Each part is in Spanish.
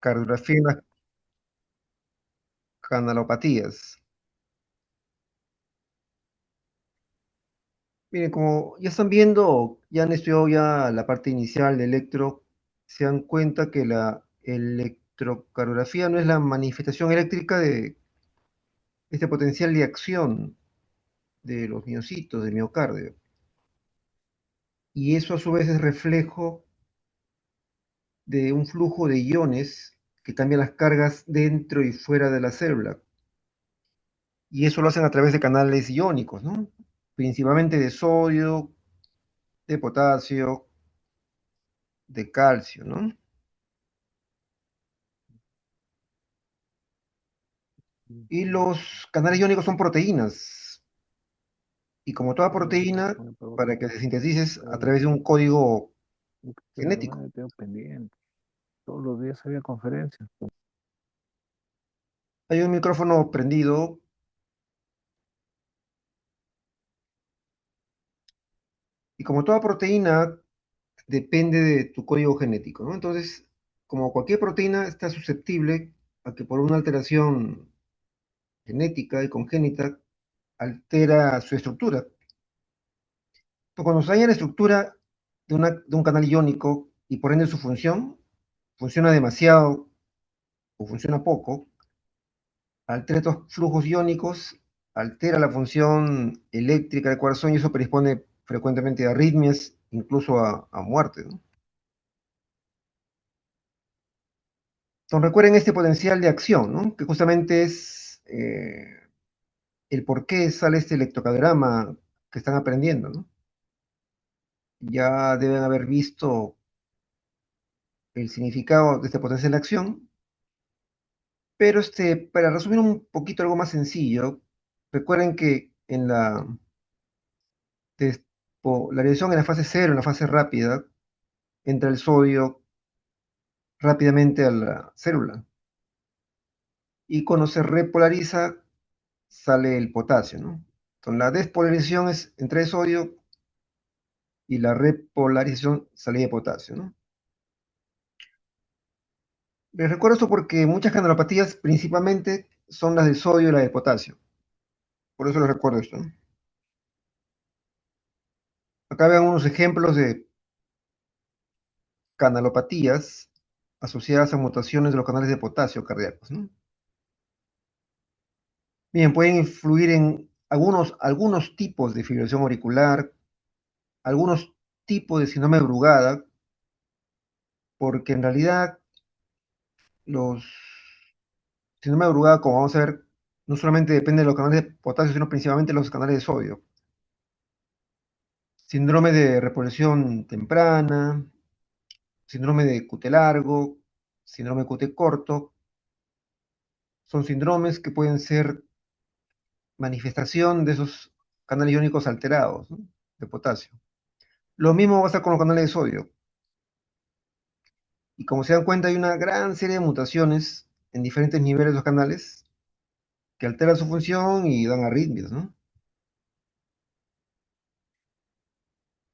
Cardiografía en las canalopatías. Miren, como ya están viendo, ya han estudiado ya la parte inicial de electro, se dan cuenta que la electrocardiografía no es la manifestación eléctrica de este potencial de acción de los miocitos, del miocardio. Y eso a su vez es reflejo de un flujo de iones que cambian las cargas dentro y fuera de la célula. Y eso lo hacen a través de canales iónicos, ¿no? Principalmente de sodio, de potasio, de calcio, ¿no? Y los canales iónicos son proteínas. Y como toda proteína, para que se sintetices a través de un código genético. Tengo pendiente. Todos los días había conferencias. Hay un micrófono prendido y como toda proteína, depende de tu código genético, ¿no? Entonces, como cualquier proteína está susceptible a que por una alteración genética y congénita altera su estructura. Entonces, cuando se daña la estructura de un canal iónico y por ende su función, funciona demasiado o funciona poco, altera estos flujos iónicos, altera la función eléctrica del corazón y eso predispone frecuentemente a arritmias, incluso a muerte, ¿no? Entonces recuerden este potencial de acción, ¿no? Que justamente es el por qué sale este electrocardiograma que están aprendiendo, ¿no? Ya deben haber visto el significado de este potencial de acción, pero para resumir un poquito algo más sencillo, recuerden que en la despolarización en la fase cero, en la fase rápida, entra el sodio rápidamente a la célula. Y cuando se repolariza, sale el potasio, ¿no? Entonces, la despolarización es entre sodio y la repolarización sale de potasio, ¿no? Les recuerdo esto porque muchas canalopatías principalmente son las del sodio y las del potasio. Por eso les recuerdo esto, ¿no? Acá vean unos ejemplos de canalopatías asociadas a mutaciones de los canales de potasio cardíacos, ¿no? Bien, pueden influir en algunos tipos de fibrilación auricular, algunos tipos de síndrome de Brugada, porque en realidad los síndrome de Brugada, como vamos a ver, no solamente depende de los canales de potasio, sino principalmente de los canales de sodio. Síndrome de reposición temprana, síndrome de QT largo, síndrome de QT corto, son síndromes que pueden ser manifestación de esos canales iónicos alterados, ¿no? De potasio. Lo mismo va a pasar con los canales de sodio. Y como se dan cuenta, hay una gran serie de mutaciones en diferentes niveles de los canales que alteran su función y dan arritmias, ¿no?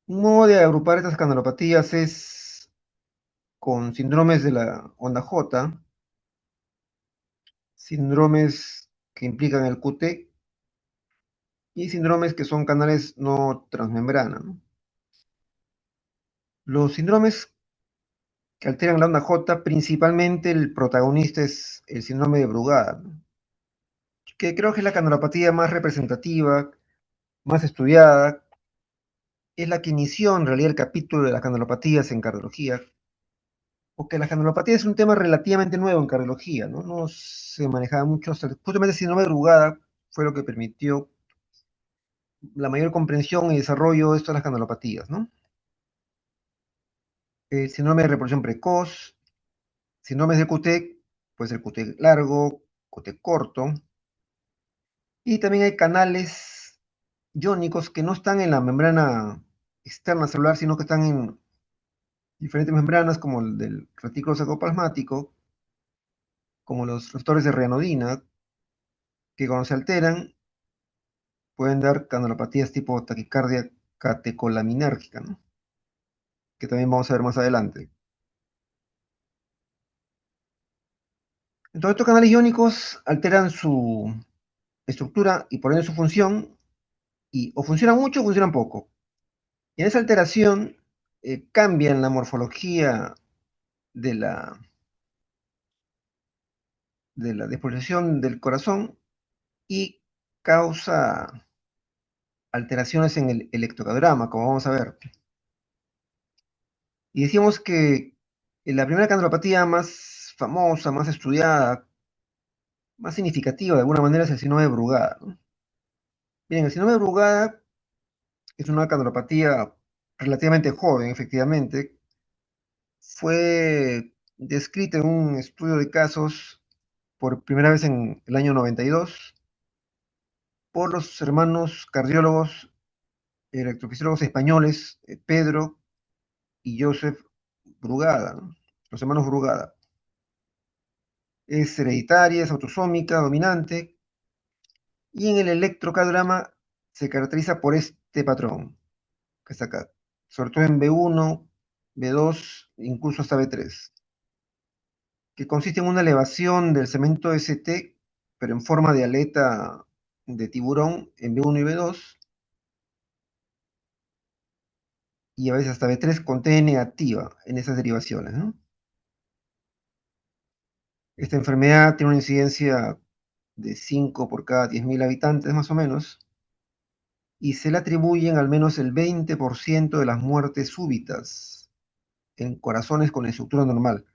Un modo de agrupar estas canalopatías es con síndromes de la onda J, síndromes que implican el QT y síndromes que son canales no transmembrana, ¿no? Los síndromes que alteran la onda J, principalmente el protagonista es el síndrome de Brugada, ¿no? Que creo que es la canalopatía más representativa, más estudiada, es la que inició en realidad el capítulo de las canalopatías en cardiología, porque la canalopatía es un tema relativamente nuevo en cardiología, ¿no? No se manejaba mucho, justamente el síndrome de Brugada fue lo que permitió la mayor comprensión y desarrollo de estas las canalopatías, ¿no? El síndrome de reproducción precoz, síndromes de QT, puede ser QT largo, QT corto, y también hay canales iónicos que no están en la membrana externa celular, sino que están en diferentes membranas, como el del retículo sarcoplasmático, como los receptores de reanodina, que cuando se alteran pueden dar canalopatías tipo taquicardia catecolaminérgica, ¿no? Que también vamos a ver más adelante. Entonces, estos canales iónicos alteran su estructura y por ende su función, y o funcionan mucho o funcionan poco. Y en esa alteración cambian la morfología de la despolarización del corazón y causa alteraciones en el electrocardiograma, como vamos a ver. Y decíamos que la primera canalopatía más famosa, más estudiada, más significativa de alguna manera es el síndrome de Brugada, ¿no? Bien, el síndrome de Brugada es una canalopatía relativamente joven, efectivamente. Fue descrita en un estudio de casos por primera vez en el año 92 por los hermanos cardiólogos electrofisiólogos españoles Pedro y Joseph Brugada, ¿no? Los hermanos Brugada. Es hereditaria, es autosómica, dominante, y en el electrocardiograma se caracteriza por este patrón, que está acá, sobre todo en B1, B2, incluso hasta B3, que consiste en una elevación del segmento ST, pero en forma de aleta de tiburón en B1 y B2, y a veces hasta B3 con T negativa en esas derivaciones, ¿no? Esta enfermedad tiene una incidencia de 5 por cada 10.000 habitantes más o menos, y se le atribuyen al menos el 20% de las muertes súbitas en corazones con estructura normal.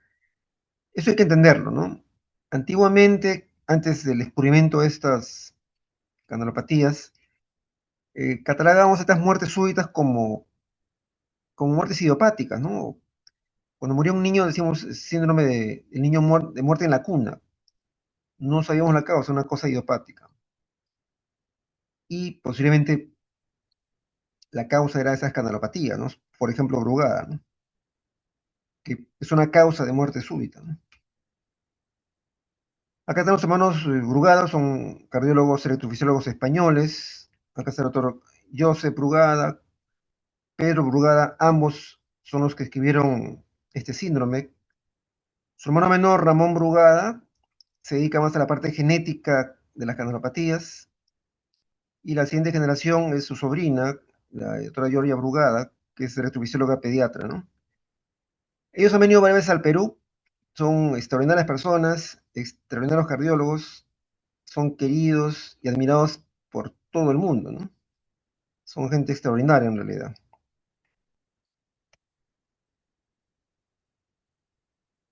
Eso hay que entenderlo, ¿no? Antiguamente, antes del descubrimiento de estas canalopatías, catalogábamos estas muertes súbitas como muertes idiopáticas, ¿no? Cuando moría un niño decíamos síndrome de el niño de muerte en la cuna. No sabíamos la causa, una cosa idiopática. Y posiblemente la causa era esa escandalopatía, ¿no? Por ejemplo, Brugada, ¿no? Que es una causa de muerte súbita, ¿no? Acá están los hermanos Brugada, son cardiólogos electrofisiólogos españoles. Acá está el doctor Josep Brugada, Pedro Brugada, ambos son los que escribieron este síndrome. Su hermano menor, Ramón Brugada, se dedica más a la parte genética de las canalopatías. Y la siguiente generación es su sobrina, la doctora Georgia Brugada, que es electrofisióloga pediatra, ¿no? Ellos han venido varias veces al Perú, son extraordinarias personas, extraordinarios cardiólogos, son queridos y admirados por todo el mundo, ¿no? Son gente extraordinaria en realidad.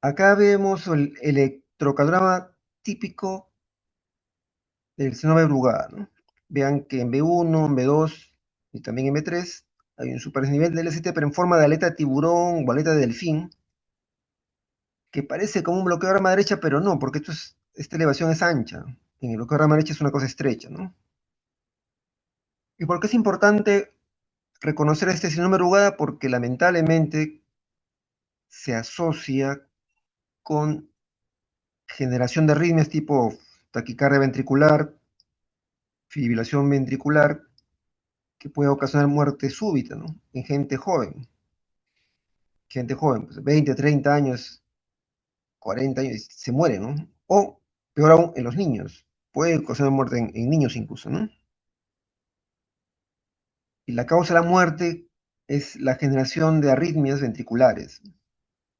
Acá vemos el electrocardiograma típico del síndrome de Brugada, ¿no? Vean que en B1, en B2 y también en B3 hay un superdesnivel del LCT, pero en forma de aleta de tiburón o aleta de delfín, que parece como un bloqueo de rama derecha, pero no, porque esta elevación es ancha. En el bloqueo de rama derecha es una cosa estrecha, ¿no? ¿Y por qué es importante reconocer este síndrome de Brugada? Porque lamentablemente se asocia con generación de arritmias tipo taquicardia ventricular, fibrilación ventricular, que puede ocasionar muerte súbita, ¿no? En gente joven, pues 20, 30 años, 40 años, se mueren, ¿no? O, peor aún, en los niños. Puede ocasionar muerte en niños incluso, ¿no? Y la causa de la muerte es la generación de arritmias ventriculares,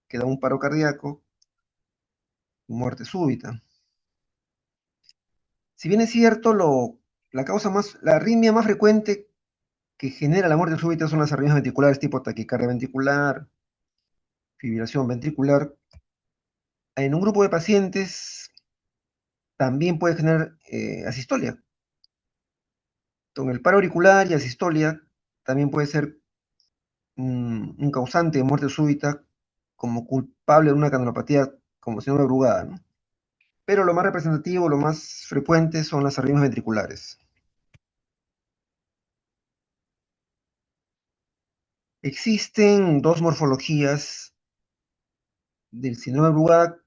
que da un paro cardíaco y muerte súbita. Si bien es cierto, la arritmia más frecuente que genera la muerte súbita son las arritmias ventriculares tipo taquicardia ventricular, fibrilación ventricular. En un grupo de pacientes también puede generar asistolia. Con el paro auricular y asistolia también puede ser un causante de muerte súbita como culpable de una canalopatía como síndrome de Brugada, ¿no? Pero lo más representativo, lo más frecuente son las arritmias ventriculares. Existen dos morfologías del síndrome de Brugada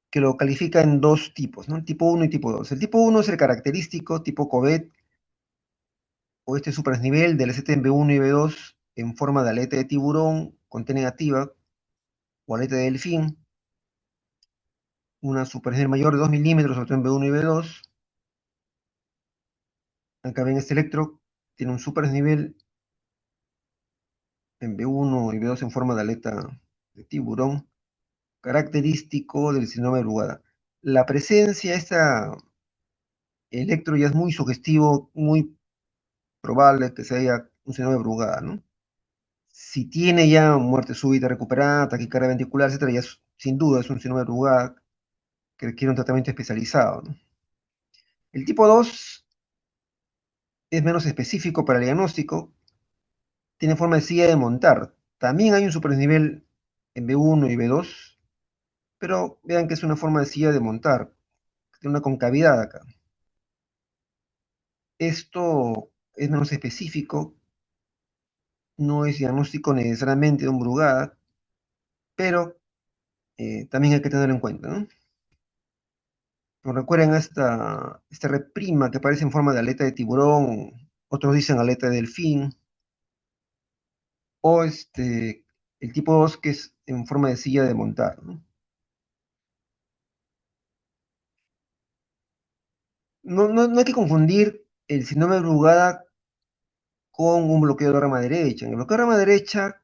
que lo califica en dos tipos, ¿no? Tipo 1 y tipo 2. El tipo 1 es el característico, tipo Covet, o este superdesnivel del ST en B1 y B2 en forma de aleta de tiburón con T negativa o aleta de delfín, una superseñal mayor de 2 milímetros, sobre todo en B1 y B2. Acá ven este electro, tiene un super desnivel en B1 y B2 en forma de aleta de tiburón, característico del síndrome de Brugada. La presencia de este electro ya es muy sugestivo, muy probable que sea un síndrome de Brugada, ¿no? Si tiene ya muerte súbita recuperada, taquicardia ventricular, etcétera, ya sin duda es un síndrome de Brugada que requiere un tratamiento especializado, ¿no? El tipo 2 es menos específico para el diagnóstico, tiene forma de silla de montar. También hay un superdesnivel en B1 y B2, pero vean que es una forma de silla de montar, tiene una concavidad acá. Esto es menos específico, no es diagnóstico necesariamente de un Brugada, pero también hay que tenerlo en cuenta, ¿no? Recuerden esta reprima que parece en forma de aleta de tiburón, otros dicen aleta de delfín, o el tipo 2 que es en forma de silla de montar, ¿no? No hay que confundir el síndrome de Brugada con un bloqueo de rama derecha. En el bloqueo de rama derecha,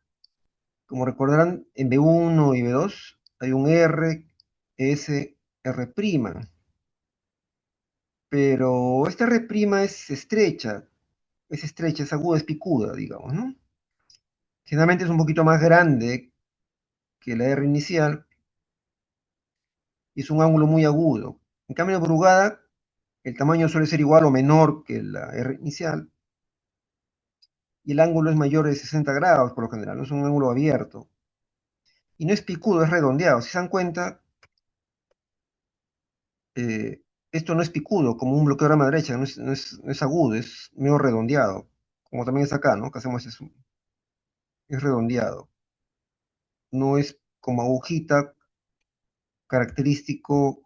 como recordarán, en B1 y B2 hay un R, S, R', pero esta R' es estrecha, es aguda, es picuda, digamos, ¿no? Generalmente es un poquito más grande que la R inicial y es un ángulo muy agudo. En cambio, en Brugada, el tamaño suele ser igual o menor que la R inicial y el ángulo es mayor de 60 grados por lo general, no es un ángulo abierto. Y no es picudo, es redondeado. Si se dan cuenta, eh, esto no es picudo, como un bloqueo de rama derecha, no es agudo, es medio redondeado, como también es acá, ¿no? Que hacemos es redondeado. No es como agujita característico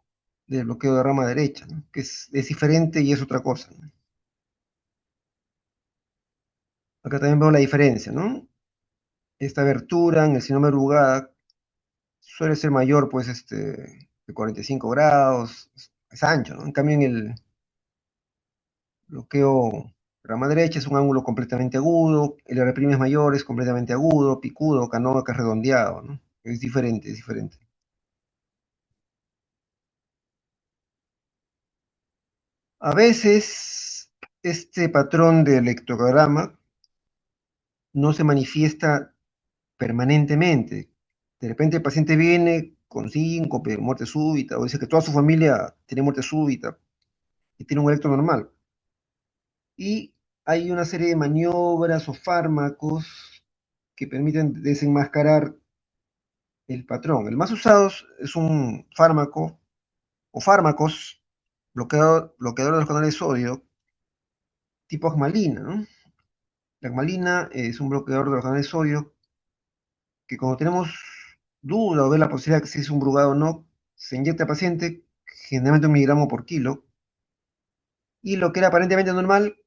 del bloqueo de rama derecha, ¿no? Que es diferente y es otra cosa, ¿no? Acá también veo la diferencia, ¿no? Esta abertura en el síndrome de Brugada suele ser mayor, pues, de 45 grados, es ancho, ¿no? En cambio, en el bloqueo rama derecha es un ángulo completamente agudo, el R' es mayor, es completamente agudo, picudo, canoa, que es redondeado, ¿no? Es diferente, es diferente. A veces, este patrón de electrocardiograma no se manifiesta permanentemente. De repente el paciente viene con síncope, muerte súbita, o dice que toda su familia tiene muerte súbita y tiene un electro normal. Y hay una serie de maniobras o fármacos que permiten desenmascarar el patrón. El más usado es un fármaco o fármacos bloqueador de los canales de sodio tipo agmalina, ¿no? La agmalina es un bloqueador de los canales de sodio que cuando tenemos duda o ver la posibilidad de que si es un Brugada o no, se inyecta al paciente generalmente 1 miligramo por kilo y lo que era aparentemente normal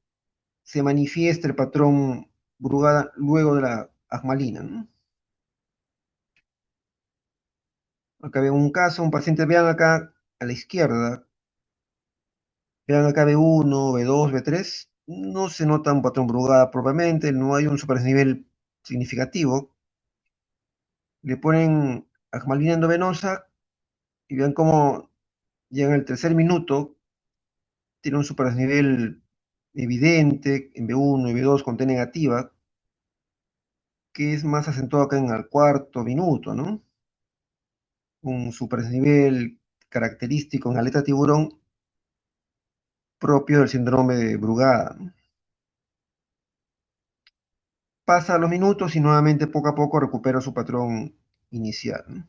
se manifiesta el patrón Brugada luego de la agmalina, ¿no? Acá veo un caso, un paciente, vean acá a la izquierda, vean acá B1, B2, B3, no se nota un patrón Brugada propiamente, no hay un superdesnivel significativo. Le ponen agmalina endovenosa y vean cómo ya en el tercer minuto tiene un superdesnivel evidente en B1 y B2 con T negativa, que es más acentuado acá en el cuarto minuto, ¿no? Un superdesnivel característico en aleta tiburón propio del síndrome de Brugada, ¿no? Pasa los minutos y nuevamente poco a poco recupera su patrón inicial, ¿no?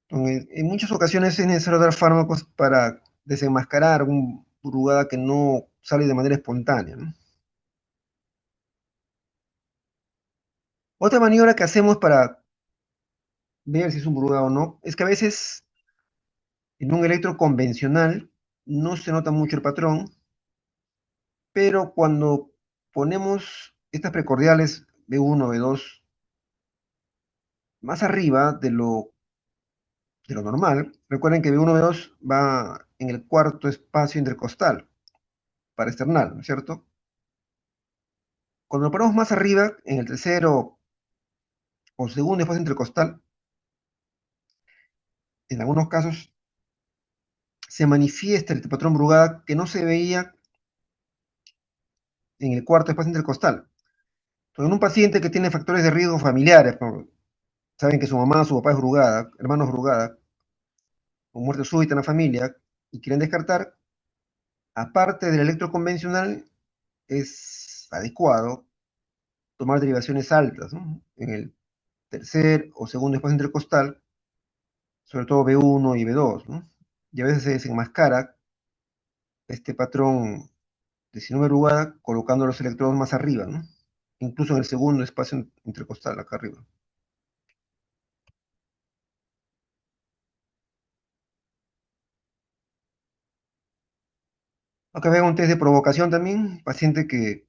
Entonces, en muchas ocasiones es necesario dar fármacos para desenmascarar un Brugada que no sale de manera espontánea, ¿no? Otra maniobra que hacemos para ver si es un Brugada o no es que a veces en un electro convencional no se nota mucho el patrón, pero cuando ponemos estas precordiales B1, B2 más arriba de lo de lo normal. Recuerden que B1, B2 va en el cuarto espacio intercostal para external, ¿no es cierto? Cuando lo ponemos más arriba, en el tercero o segundo espacio intercostal, en algunos casos se manifiesta el patrón Brugada que no se veía en el cuarto espacio intercostal. Entonces, en un paciente que tiene factores de riesgo familiares, saben que su mamá o su papá es Brugada, hermanos Brugada, o muerte súbita en la familia, y quieren descartar, aparte del electroconvencional, es adecuado tomar derivaciones altas, ¿no? En el tercer o segundo espacio intercostal, sobre todo B1 y B2, ¿no? Y a veces se desenmascara este patrón de síndrome de Brugada colocando los electrodos más arriba, ¿no? Incluso en el segundo espacio intercostal, acá arriba. Acá veo un test de provocación también, paciente que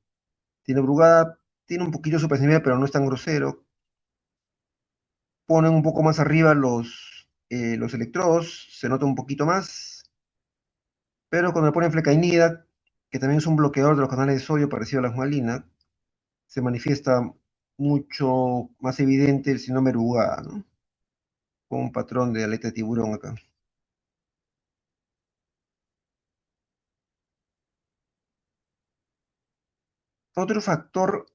tiene Brugada, tiene un poquito de supersensibilidad, pero no es tan grosero. Ponen un poco más arriba los electrodos, se nota un poquito más, pero cuando le ponen flecainida, que también es un bloqueador de los canales de sodio parecido a la esmalina, se manifiesta mucho más evidente el síndrome Brugada, ¿no? Con un patrón de aleta de tiburón acá. Otro factor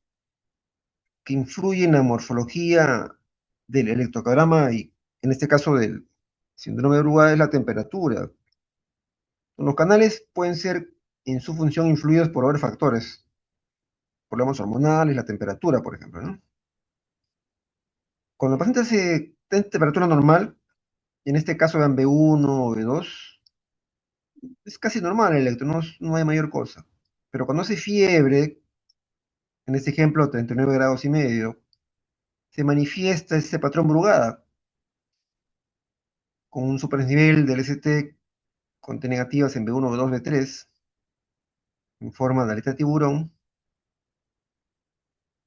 que influye en la morfología del electrocardiograma y en este caso del síndrome de Brugada es la temperatura. Los canales pueden ser en su función influidos por varios factores, problemas hormonales, la temperatura, por ejemplo, ¿no? Cuando el paciente está en temperatura normal, en este caso vean B1 o B2, es casi normal el electro, no hay mayor cosa. Pero cuando hace fiebre, en este ejemplo 39 grados y medio, se manifiesta ese patrón Brugada, con un supernivel del ST con T negativas en B1, B2, B3, en forma de aleta de tiburón,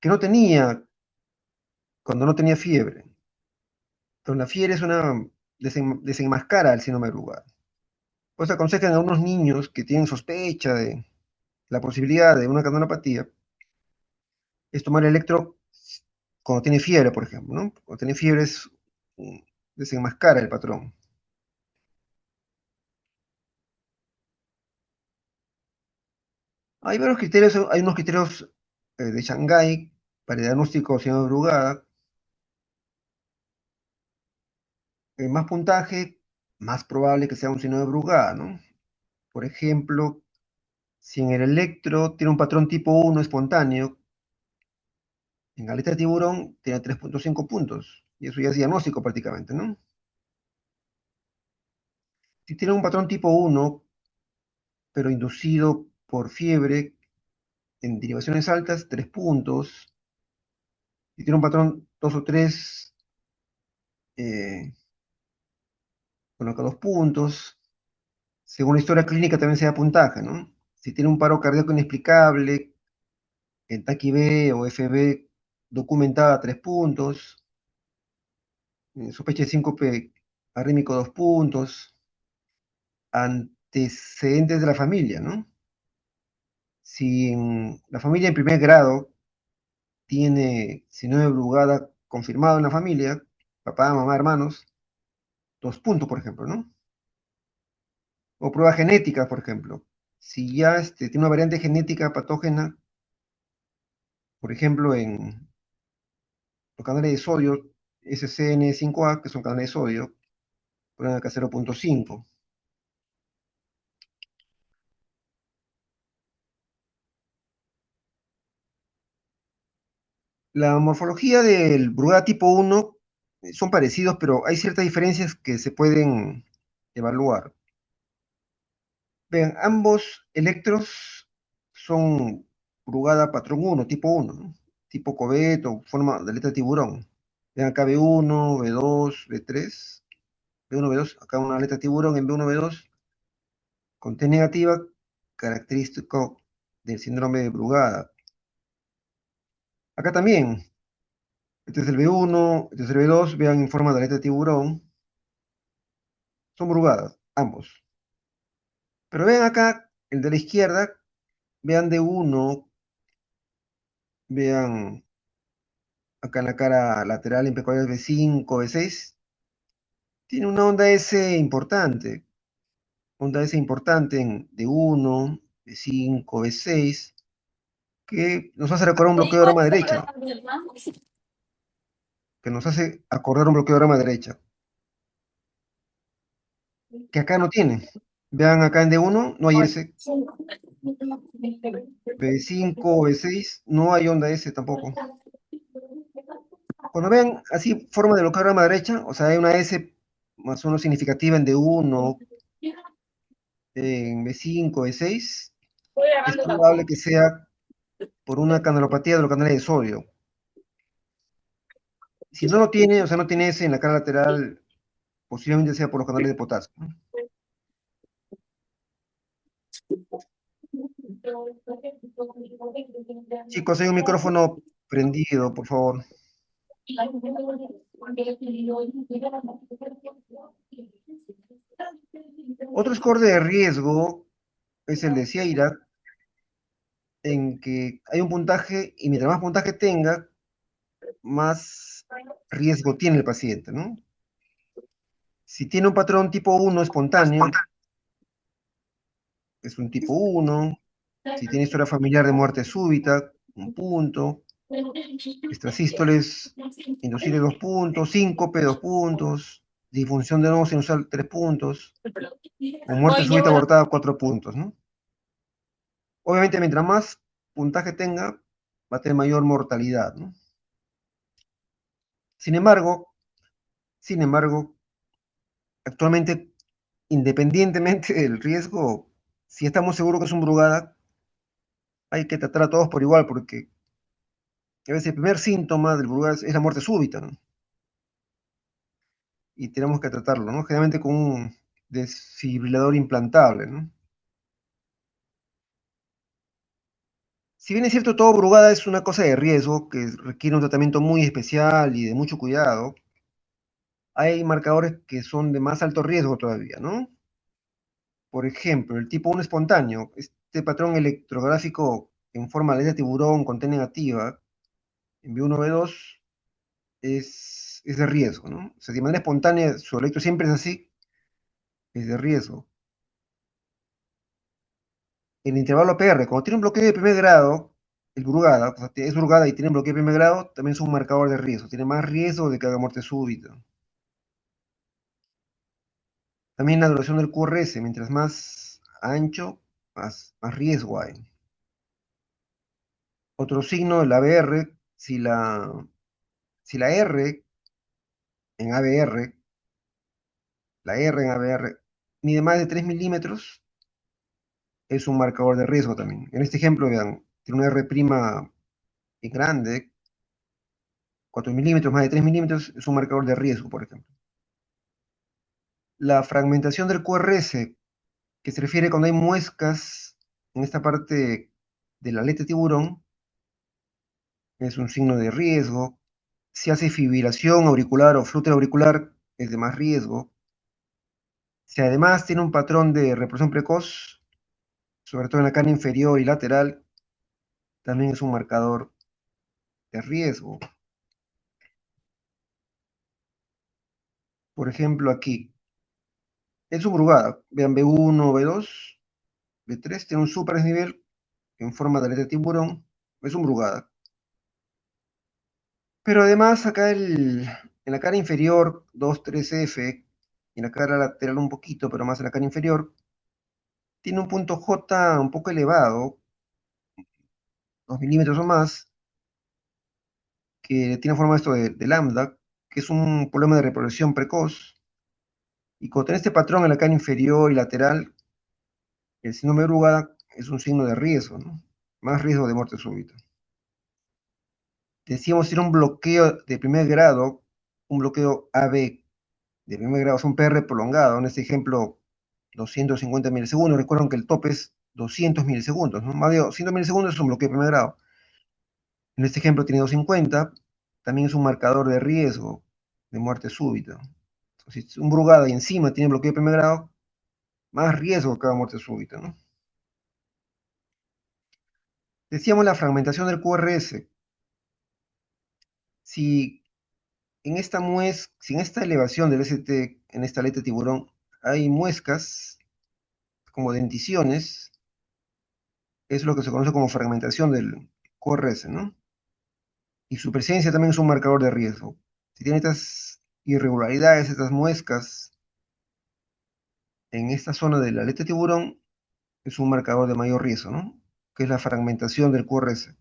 que no tenía cuando no tenía fiebre. Entonces la fiebre es una desenmascara el síndrome de Brugada. Pues aconsejan a unos niños que tienen sospecha de la posibilidad de una canalopatía, es tomar electro cuando tiene fiebre, por ejemplo, ¿no? Cuando tiene fiebre es desenmascara el patrón. Hay varios criterios, hay unos criterios de Shanghái para el diagnóstico de síndrome de Brugada. Más puntaje, más probable que sea un síndrome de Brugada, ¿no? Por ejemplo, si en el electro tiene un patrón tipo 1 espontáneo, en aleta de tiburón tiene 3.5 puntos, y eso ya es diagnóstico prácticamente, ¿no? Si tiene un patrón tipo 1, pero inducido por fiebre, en derivaciones altas, 3 puntos. Si tiene un patrón 2 o 3, eh, coloca 2 puntos. Según la historia clínica también se da puntaje, ¿no? Si tiene un paro cardíaco inexplicable, en TACI B o FB documentada 3 puntos. Sospecha de síncope arrítmico 2 puntos. Antecedentes de la familia, ¿no? Si en la familia en primer grado tiene síndrome de Brugada confirmado en la familia, papá, mamá, hermanos, 2 puntos, por ejemplo, ¿no? O pruebas genéticas, por ejemplo. Si ya tiene una variante genética patógena, por ejemplo, en los canales de sodio SCN5A, que son canales de sodio, ponen acá 0.5. La morfología del Brugada tipo 1 son parecidos, pero hay ciertas diferencias que se pueden evaluar. Vean, ambos electros son Brugada patrón 1, tipo 1, ¿no? Tipo Covet o forma de aleta de tiburón. Vean acá B1, B2, B3, B1, B2, acá una aleta de tiburón en B1, B2, con T negativa, característico del síndrome de Brugada. Acá también, este es el B1, este es el B2, vean en forma de aleta de tiburón, son brugadas, ambos. Pero vean acá, el de la izquierda, vean de uno, vean acá en la cara lateral en pecuarios B5, B6, tiene una onda S importante, en D1, B5, B6, que nos hace recordar un bloqueo de rama derecha, que acá no tiene. Vean acá en D1, no hay S, B5, B6, no hay onda S tampoco. Cuando vean así forma de bloqueo de rama derecha, o sea, hay una S más o menos significativa en D1, en B5, B6, es probable que sea por una canalopatía de los canales de sodio. Si no lo tiene, o sea, no tiene S en la cara lateral, posiblemente sea por los canales de potasio, ¿no? Chicos, hay un micrófono prendido, por favor. Otro score de riesgo es el de Sierra, en que hay un puntaje, y mientras más puntaje tenga, más riesgo tiene el paciente, ¿no? Si tiene un patrón tipo 1 espontáneo, es un tipo 1. Si tiene historia familiar de muerte súbita, un punto. Extrasístoles inducibles, 2 puntos. Síncope, 2 puntos. Disfunción de nodo sinusal, 3 puntos. O muerte súbita abortada, 4 puntos, ¿no? Obviamente, mientras más puntaje tenga, va a tener mayor mortalidad, ¿no? Sin embargo, actualmente, independientemente del riesgo, si estamos seguros que es un Brugada, hay que tratar a todos por igual, porque a veces el primer síntoma del Brugada es la muerte súbita, ¿no? Y tenemos que tratarlo, ¿no? Generalmente con un desfibrilador implantable, ¿no? Si bien es cierto, todo Brugada es una cosa de riesgo que requiere un tratamiento muy especial y de mucho cuidado, hay marcadores que son de más alto riesgo todavía, ¿no? Por ejemplo, el tipo 1 espontáneo, este patrón electrográfico en forma de tiburón con T negativa, en B1, B2, es de riesgo, ¿no? O sea, de manera espontánea su electro siempre es así, es de riesgo. El intervalo PR, cuando tiene un bloqueo de primer grado, el Brugada, o sea, es Brugada y tiene un bloqueo de primer grado, también es un marcador de riesgo, tiene más riesgo de que haga muerte súbita. También la duración del QRS, mientras más ancho, más riesgo hay. Otro signo, la ABR, si la R en ABR, la R en ABR mide más de 3 milímetros, es un marcador de riesgo también. En este ejemplo, vean, tiene una R' grande, 4 milímetros, más de 3 milímetros, es un marcador de riesgo, por ejemplo. La fragmentación del QRS, que se refiere cuando hay muescas en esta parte de la aleta de tiburón, es un signo de riesgo. Si hace fibrilación auricular o flúter auricular, es de más riesgo. Si además tiene un patrón de reproducción precoz, sobre todo en la cara inferior y lateral, también es un marcador de riesgo. Por ejemplo, aquí, en su brugada, vean B1, B2, B3, tiene un super desnivel en forma de aleta de tiburón, es un brugada. Pero además acá en la cara inferior, 2, 3F, y en la cara lateral un poquito, pero más en la cara inferior, tiene un punto J un poco elevado, 2 milímetros o más, que tiene forma esto de lambda, que es un problema de reproducción precoz, y cuando tiene este patrón en la cara inferior y lateral, el síndrome de Brugada es un signo de riesgo, ¿no? Más riesgo de muerte súbita. Decíamos era un bloqueo de primer grado, un bloqueo AB de primer grado, es un PR prolongado, en este ejemplo 250 milisegundos, recuerden que el tope es 200 milisegundos, ¿no? Más de 200 milisegundos es un bloqueo de primer grado. En este ejemplo tiene 250, también es un marcador de riesgo de muerte súbita. Si es un Brugada y encima tiene bloqueo de primer grado, más riesgo que cada muerte súbita, ¿no? Decíamos la fragmentación del QRS. Si si en esta elevación del ST, en esta aleta de tiburón, hay muescas como denticiones, es lo que se conoce como fragmentación del QRS, ¿no? Y su presencia también es un marcador de riesgo. Si tiene estas irregularidades, estas muescas en esta zona de la aleta de tiburón, es un marcador de mayor riesgo, ¿no? Que es la fragmentación del QRS.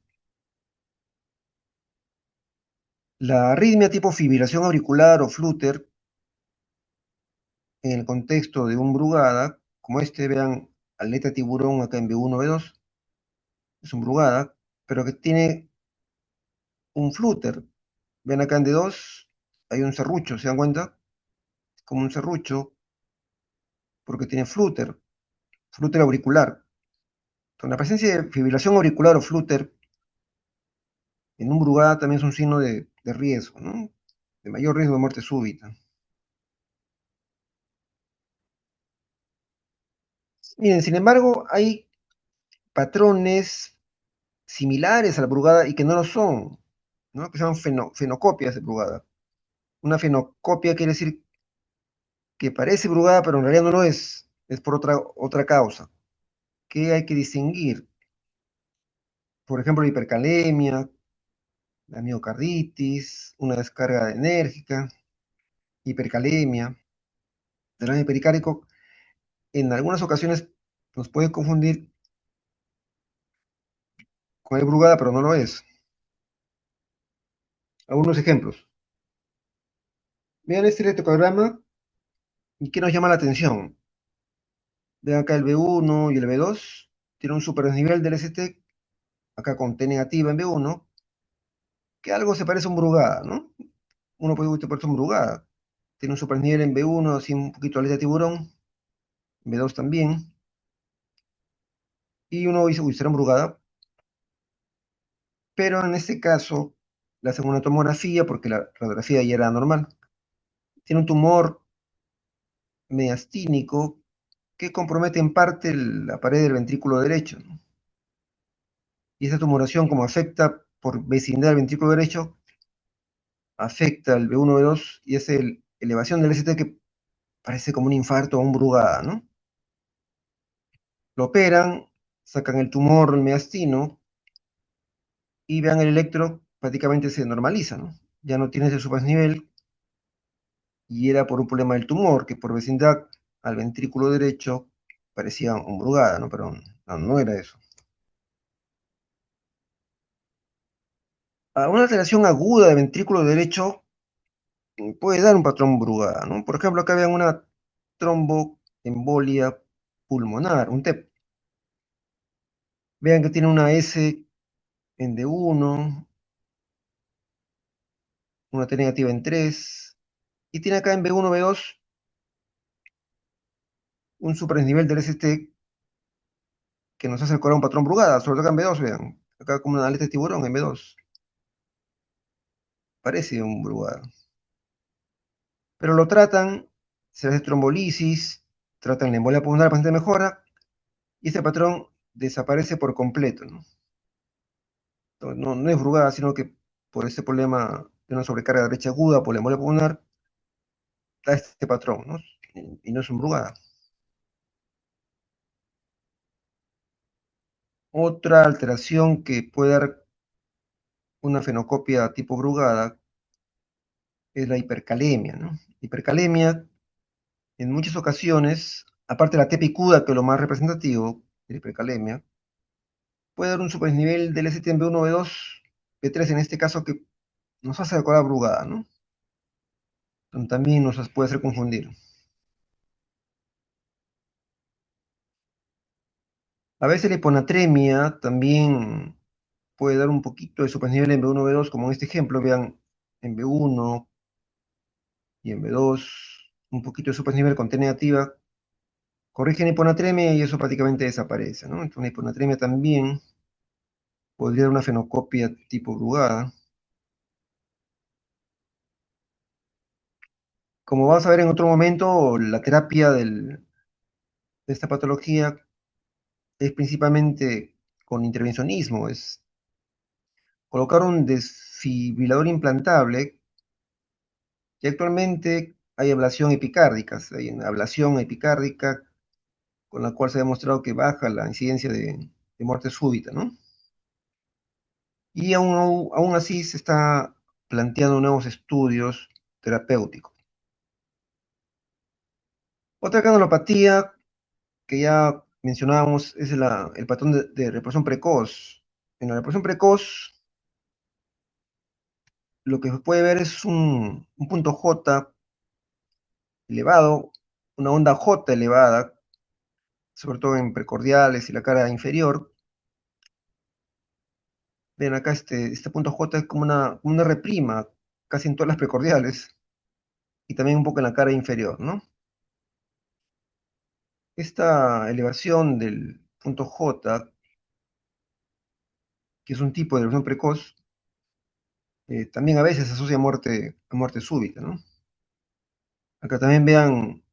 La arritmia tipo fibrilación auricular o flutter, en el contexto de un Brugada, como este, vean, aleta tiburón acá en B1, B2, es un Brugada, pero que tiene un flutter. Ven acá en D2, hay un serrucho, ¿se dan cuenta? Es como un serrucho, porque tiene flutter auricular. Con la presencia de fibrilación auricular o flutter en un Brugada también es un signo de riesgo, ¿no? De mayor riesgo de muerte súbita. Miren, sin embargo, hay patrones similares a la Brugada y que no lo son, ¿no? Que son fenocopias de Brugada. Una fenocopia quiere decir que parece Brugada, pero en realidad no lo es por otra causa, que hay que distinguir. Por ejemplo, la hipercalemia, la miocarditis, una descarga enérgica, hipercalemia, derrame pericárdico, en algunas ocasiones nos puede confundir con el Brugada, pero no lo es. Algunos ejemplos. Vean este electrocardiograma y qué nos llama la atención. Vean acá el B1 y el B2, tiene un superdesnivel del ST, acá con T negativa en B1, que algo se parece a un Brugada, ¿no? Uno puede decir, por un Brugada. Tiene un supernivel en B1, así un poquito aleta de tiburón, B2 también, y uno dice, uy, será un Brugada, pero en este caso, le hacen una tomografía, porque la radiografía ya era normal. Tiene un tumor mediastínico que compromete en parte la pared del ventrículo derecho, ¿no? Y esa tumoración, como afecta por vecindad del ventrículo derecho, afecta al B1, B2, y es elevación del ST que parece como un infarto o un Brugada, ¿no? Lo operan, sacan el tumor mediastino, y vean el electro, prácticamente se normaliza, ¿no? Ya no tiene ese subnivel, y era por un problema del tumor, que por vecindad al ventrículo derecho parecía un Brugada, ¿no? Pero no era eso. A una alteración aguda del ventrículo derecho puede dar un patrón Brugada, ¿no? Por ejemplo, acá vean una tromboembolia pulmonar, un TEP. Vean que tiene una S en D1, una T negativa en 3, y tiene acá en B1, B2 un superdesnivel del ST que nos hace recordar un patrón Brugada, sobre todo acá en B2, vean. Acá como una aleta de tiburón en B2. Parece un Brugada. Pero lo tratan, se hace trombolisis, tratan la embolia pulmonar, el paciente mejora, y este patrón desaparece por completo, ¿no? No es Brugada, sino que por este problema de una sobrecarga derecha aguda por la embolia pulmonar, da este patrón, ¿no? Y no es un Brugada. Otra alteración que puede dar una fenocopia tipo Brugada es la hipercalemia, ¿no? Hipercalemia, en muchas ocasiones, aparte de la T picuda, que es lo más representativo de la hipercalemia, puede dar un supernivel del ST en B1, B2, B3 en este caso, que nos hace recordar Brugada, ¿no? También nos puede hacer confundir. A veces la hiponatremia también puede dar un poquito de supernivel en B1, B2, como en este ejemplo, vean, en B1 y en B2, un poquito de supernivel con T negativa, corrigen hiponatremia y eso prácticamente desaparece, ¿no? Entonces una hiponatremia también podría dar una fenocopia tipo Brugada. Como vamos a ver en otro momento, la terapia de esta patología es principalmente con intervencionismo, es colocar un desfibrilador implantable, y actualmente hay ablación epicárdica, hay una ablación epicárdica con la cual se ha demostrado que baja la incidencia de muerte súbita, ¿no? Y aún así se está planteando nuevos estudios terapéuticos. Otra canalopatía que ya mencionábamos es el patrón de represión precoz. En la represión precoz, lo que se puede ver es un punto J elevado, una onda J elevada, sobre todo en precordiales y la cara inferior. Ven acá, este punto J es como una reprima, casi en todas las precordiales, y también un poco en la cara inferior, ¿no? Esta elevación del punto J, que es un tipo de elevación precoz, también a veces se asocia a muerte súbita, ¿no? Acá también vean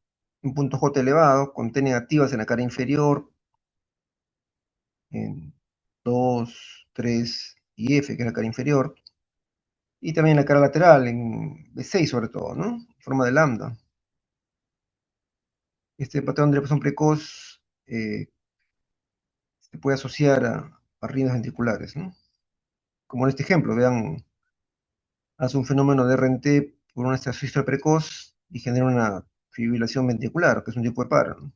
un punto J elevado con T negativas en la cara inferior, en 2, 3 y F, que es la cara inferior, y también en la cara lateral, en B6 sobre todo, ¿no? En forma de lambda. Este patrón de depresión precoz se puede asociar a ritmos ventriculares, ¿no? Como en este ejemplo, vean, hace un fenómeno de RNT por una extrasístole precoz y genera una fibrilación ventricular, que es un tipo de paro, ¿no?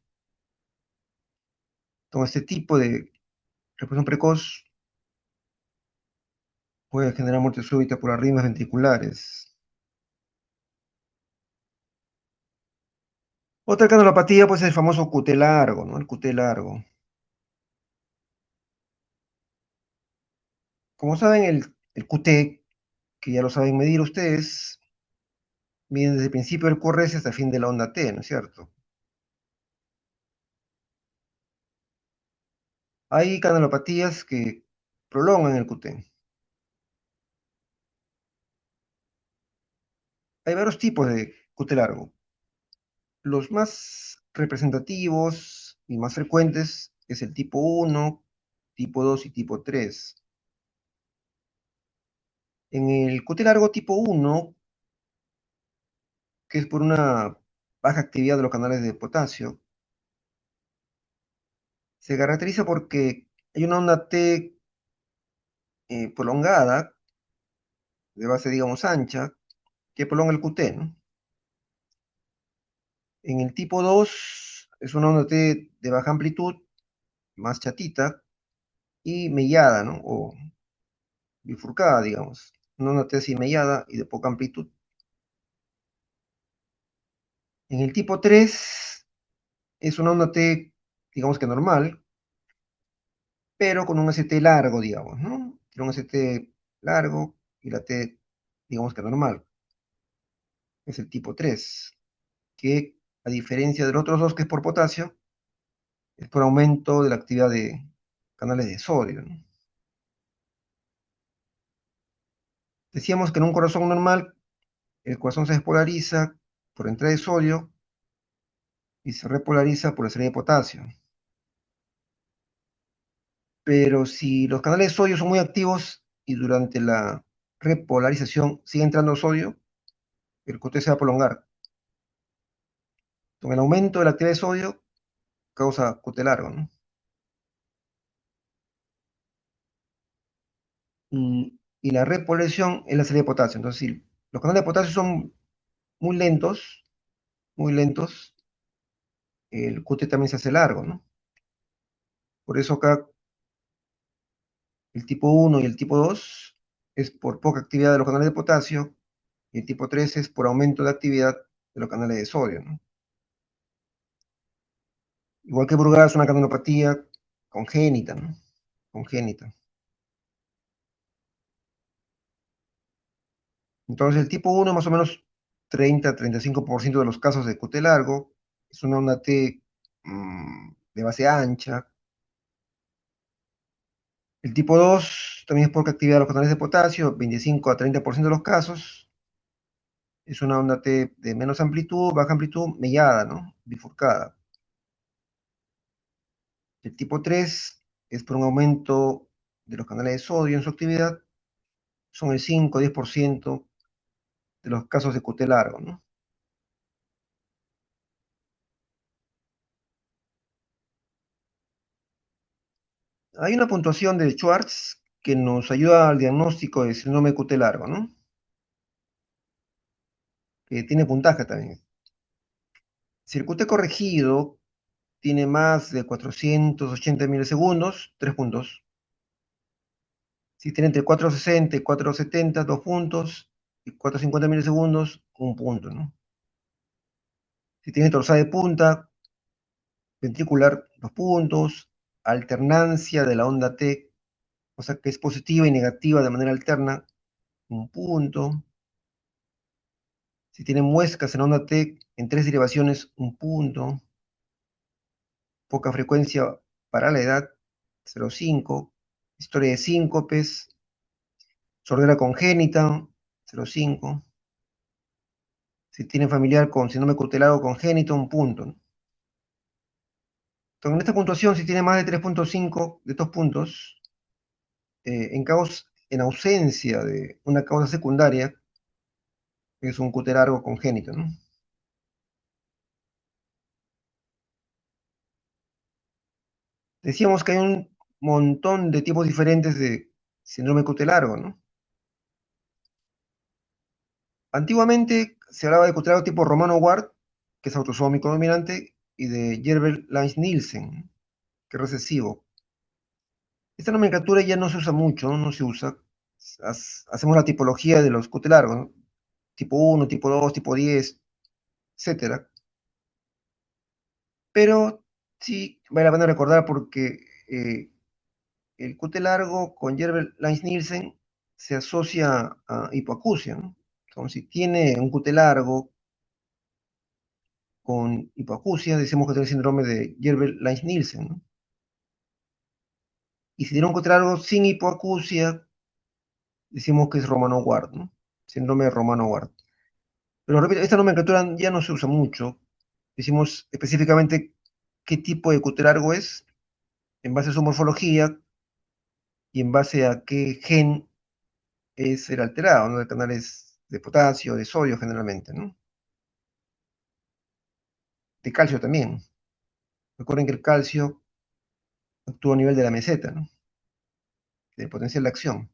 Entonces, este tipo de represión precoz puede generar muerte súbita por arritmias ventriculares. Otra canalopatía, pues, es el famoso QT largo, ¿no? El QT largo. Como saben, el QT, que ya lo saben medir ustedes, miden desde el principio del QRS hasta el fin de la onda T, ¿no es cierto? Hay canalopatías que prolongan el QT. Hay varios tipos de QT largo. Los más representativos y más frecuentes es el tipo 1, tipo 2 y tipo 3. En el QT largo tipo 1, que es por una baja actividad de los canales de potasio, se caracteriza porque hay una onda T prolongada, de base, digamos, ancha, que prolonga el QT, ¿no? En el tipo 2 es una onda T de baja amplitud, más chatita, y mellada, ¿no? O bifurcada, digamos. Una onda T así mellada y de poca amplitud. En el tipo 3 es una onda T, digamos que normal, pero con un ST largo, digamos, ¿no? Tiene un ST largo y la T, digamos que normal. Es el tipo 3, que a diferencia de los otros dos, que es por potasio, es por aumento de la actividad de canales de sodio, ¿no? Decíamos que en un corazón normal, el corazón se despolariza por entrada de sodio y se repolariza por la salida de potasio. Pero si los canales de sodio son muy activos y durante la repolarización sigue entrando sodio, el QT se va a prolongar. Con el aumento de la actividad de sodio causa QT largo, ¿no? Y la repolarización es la salida de potasio. Entonces, si los canales de potasio son muy muy lentos, el QT también se hace largo, ¿no? Por eso acá el tipo 1 y el tipo 2 es por poca actividad de los canales de potasio, y el tipo 3 es por aumento de actividad de los canales de sodio, ¿no? Igual que Brugada es una canalopatía congénita, ¿no? Congénita. Entonces el tipo 1, más o menos 30-35% de los casos de QT largo, es una onda T de base ancha. El tipo 2 también es poca actividad de los canales de potasio, 25 a 30% de los casos. Es una onda T de menos amplitud, baja amplitud, mellada, ¿no? Bifurcada. El tipo 3 es por un aumento de los canales de sodio en su actividad, son el 5-10% de los casos de QT largo, ¿no? Hay una puntuación de Schwartz que nos ayuda al diagnóstico de síndrome de QT largo, ¿no? Que tiene puntaje también. Si el QT corregido tiene más de 480 milisegundos, 3 puntos. Si tiene entre 460 y 470, 2 puntos. Y 450 milisegundos, 1 punto, ¿no? Si tiene torsada de punta, ventricular, 2 puntos. Alternancia de la onda T, o sea que es positiva y negativa de manera alterna, 1 punto. Si tiene muescas en onda T en 3 derivaciones, 1 punto. Poca frecuencia para la edad, 0,5. Historia de síncopes, sordera congénita, 0,5. Si tiene familiar con síndrome cutelado congénito, 1 punto. Con esta puntuación, si tiene más de 3,5 de estos puntos, en ausencia de una causa secundaria, es un cutelargo congénito, ¿no? Decíamos que hay un montón de tipos diferentes de síndrome cutelargo, ¿no? Antiguamente se hablaba de cutelargo tipo Romano-Ward, que es autosómico dominante, y de Gerber-Lange-Nielsen, que es recesivo. Esta nomenclatura ya no se usa mucho, no se usa. Hacemos la tipología de los cutelargos, ¿no? Tipo 1, tipo 2, tipo 10, etcétera. Pero sí vale la pena recordar porque el QT largo con Gerber-Lange-Nielsen se asocia a hipoacusia, ¿no? Entonces, si tiene un QT largo con hipoacusia, decimos que tiene el síndrome de Gerber-Lange-Nielsen, ¿no? Y si tiene un QT largo sin hipoacusia, decimos que es Romano-Ward, ¿no? Síndrome de Romano-Ward. Pero repito, esta nomenclatura ya no se usa mucho. Decimos específicamente qué tipo de QT largo es, en base a su morfología y en base a qué gen es el alterado, ¿no? De canales de potasio, de sodio generalmente, ¿no? De calcio también. Recuerden que el calcio actúa a nivel de la meseta, ¿no? Del potencial de acción.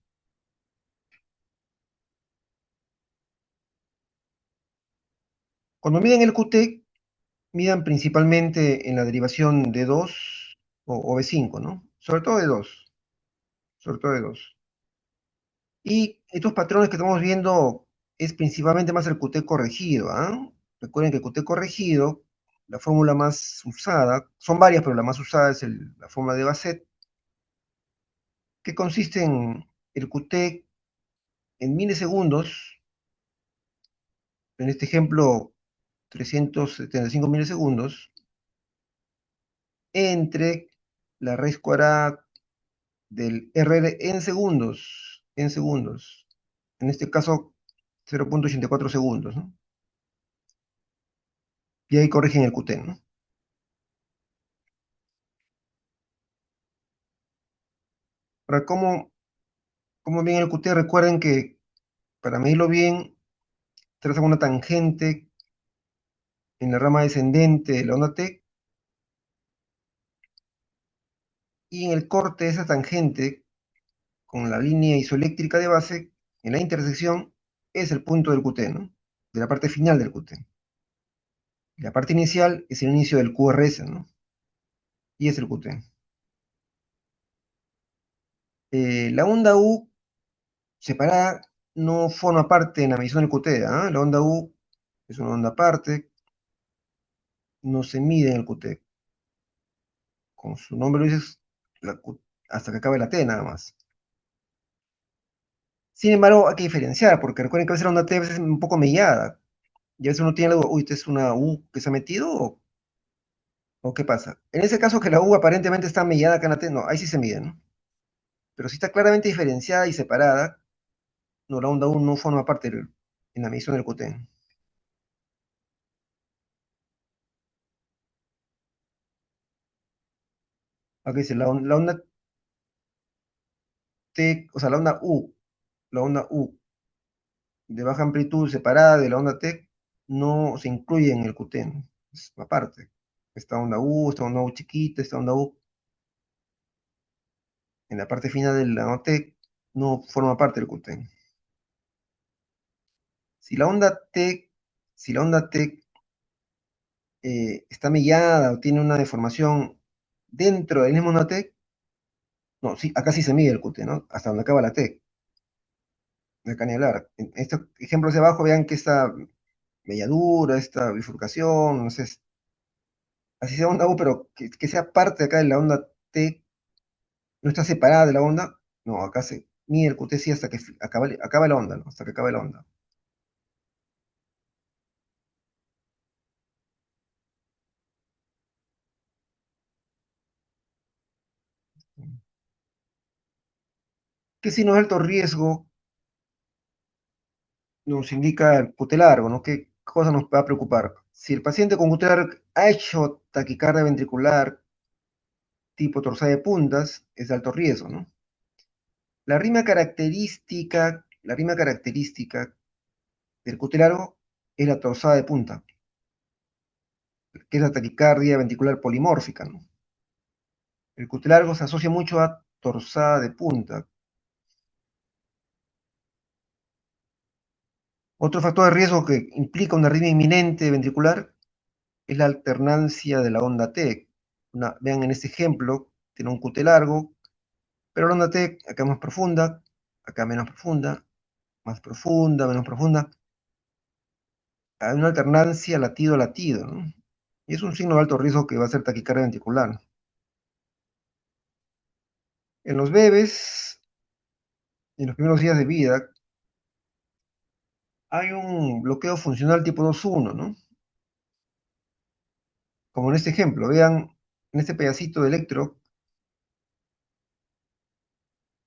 Cuando miden el QT, midan principalmente en la derivación de 2 o B5, ¿no? Sobre todo de 2. Sobre todo de 2. Y estos patrones que estamos viendo es principalmente más el QT corregido, ¿ah? Recuerden que el QT corregido, la fórmula más usada, son varias, pero la más usada es la fórmula de Bassett, que consiste en el QT en milisegundos, en este ejemplo 375 milisegundos, entre la raíz cuadrada del RR en este caso 0,84 segundos, ¿no? Y ahí corrigen el QT, ¿no? Ahora, ¿cómo bien el QT? Recuerden que para medirlo bien, trazan una tangente en la rama descendente de la onda T, y en el corte de esa tangente, con la línea isoeléctrica de base, en la intersección, es el punto del QT, ¿no? De la parte final del QT. La parte inicial es el inicio del QRS, ¿no? Y es el QT. La onda U separada no forma parte en la medición del QT, ¿ah? La onda U es una onda aparte, no se mide en el QT. Como su nombre lo dice, hasta que acabe la T nada más. Sin embargo, hay que diferenciar, porque recuerden que a veces la onda T a veces es un poco mellada. Y a veces uno tiene la duda, uy, ¿esta es una U que se ha metido o qué pasa? En ese caso que la U aparentemente está mellada acá en la T, no, ahí sí se mide, ¿no? Pero si está claramente diferenciada y separada, no, la onda U no forma parte en la medición del QT. Acá dice la onda T, o sea, la onda U de baja amplitud separada de la onda T no se incluye en el QT, ¿no? Es aparte. Esta onda U chiquita, esta onda U en la parte final de la onda T no forma parte del QT. Si la onda T, si la onda T está mellada o tiene una deformación dentro del mismo onda T, no, sí, acá sí se mide el QT, ¿no? Hasta donde acaba la T, de acá ni hablar. En estos ejemplos de abajo vean que esta melladura, esta bifurcación, no sé, así sea onda U, pero que sea parte acá de la onda T, no está separada de la onda, no, acá se mide el QT sí hasta que acaba la onda, ¿no? Hasta que acaba la onda. ¿Qué signo de alto riesgo nos indica el QT largo, ¿no? ¿Qué cosa nos va a preocupar? Si el paciente con QT largo ha hecho taquicardia ventricular tipo torsada de puntas, es de alto riesgo, ¿no? La rima característica del QT largo es la torsada de punta, que es la taquicardia ventricular polimórfica, ¿no? El QT largo se asocia mucho a torsada de punta. Otro factor de riesgo que implica una arritmia inminente ventricular es la alternancia de la onda T. Vean en este ejemplo, tiene un QT largo, pero la onda T acá más profunda, acá menos profunda, más profunda, menos profunda. Hay una alternancia latido-latido, ¿no? Y es un signo de alto riesgo que va a ser taquicardia ventricular. En los bebés, en los primeros días de vida, hay un bloqueo funcional tipo 2-1, ¿no? Como en este ejemplo, vean, en este pedacito de electro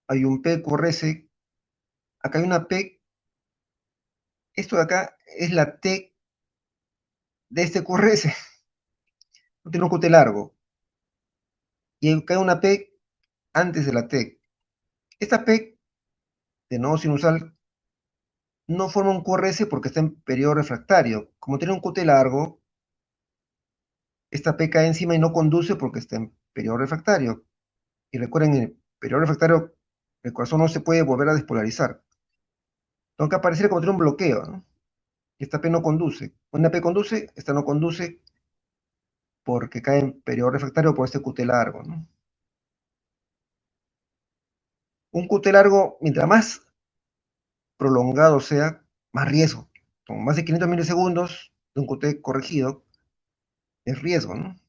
hay un PQRS, acá hay una P, esto de acá es la T de este QRS, no tiene un QT largo, y acá hay una P antes de la T. Esta P, de nodo sinusal, no forma un QRS porque está en periodo refractario. Como tiene un QT largo, esta P cae encima y no conduce porque está en periodo refractario. Y recuerden, en el periodo refractario, el corazón no se puede volver a despolarizar. Tengo que aparecer como tiene un bloqueo, ¿no? Y esta P no conduce. Una P conduce, esta no conduce porque cae en periodo refractario por este QT largo, ¿no? Un QT largo, mientras más prolongado sea, más riesgo. Con más de 500 milisegundos de un QT corregido, es riesgo, ¿no?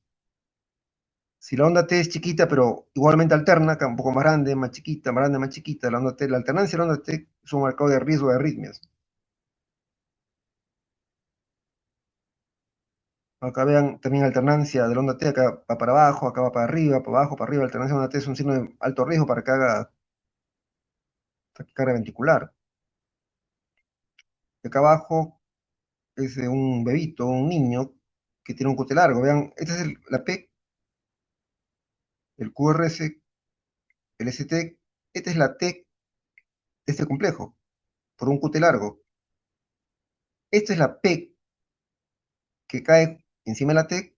Si la onda T es chiquita, pero igualmente alterna, acá un poco más grande, más chiquita, la onda T, la alternancia de la onda T es un marcador de riesgo de arritmias. Acá vean también alternancia de la onda T, acá va para abajo, acá va para abajo, para arriba. Alternancia de la onda T es un signo de alto riesgo para que haga taquicardia ventricular. Acá abajo es de un bebito, un niño, que tiene un QT largo. Vean, esta es la P, el QRS, el ST, esta es la T de este complejo, por un QT largo. Esta es la P que cae encima de la T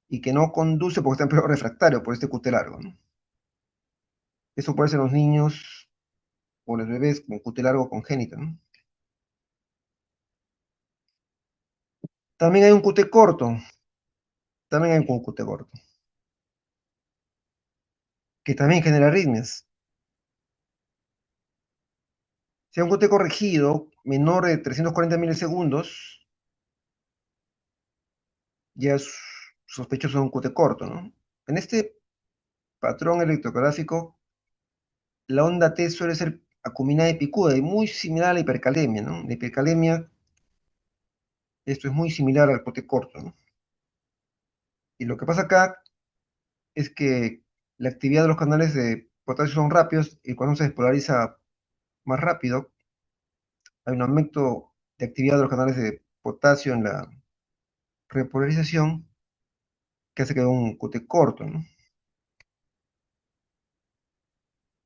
y que no conduce porque está en periodo refractario por este QT largo, ¿no? Eso puede ser en los niños o los bebés con QT largo congénito, ¿no? También hay un QT corto, también hay un QT corto, que también genera arritmias. Si hay un QT corregido menor de 340 milisegundos, ya es sospechoso de un QT corto, ¿no? En este patrón electrocardiográfico, la onda T suele ser acuminada y picuda y muy similar a la hipercalemia, ¿no? La hipercalemia, esto es muy similar al QT corto, ¿no? Y lo que pasa acá es que la actividad de los canales de potasio son rápidos y cuando se despolariza más rápido, hay un aumento de actividad de los canales de potasio en la repolarización que hace que haya un QT corto, ¿no?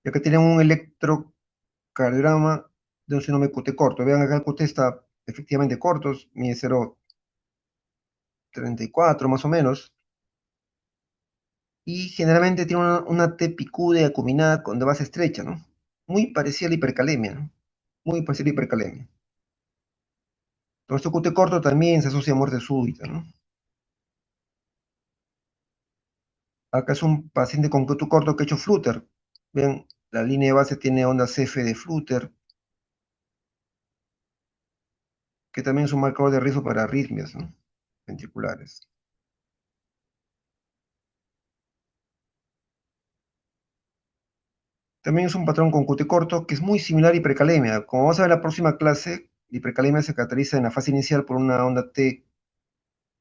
ya que tienen un electrocardiograma de un síndrome QT corto. Vean acá el QT está efectivamente corto, mide 0,34 más o menos, y generalmente tiene una T picuda acuminada de base estrecha, ¿no? Muy parecida a la hipercalemia, ¿no? Muy parecida a la hipercalemia. Entonces, este QT corto también se asocia a muerte súbita, ¿no? Acá es un paciente con QT corto que ha hecho Flutter. Ven, la línea de base tiene ondas F de Flutter, que también es un marcador de riesgo para arritmias, ¿no? Ventriculares. También es un patrón con QT corto que es muy similar a hipercalemia. Como vamos a ver en la próxima clase, la hipercalemia se caracteriza en la fase inicial por una onda T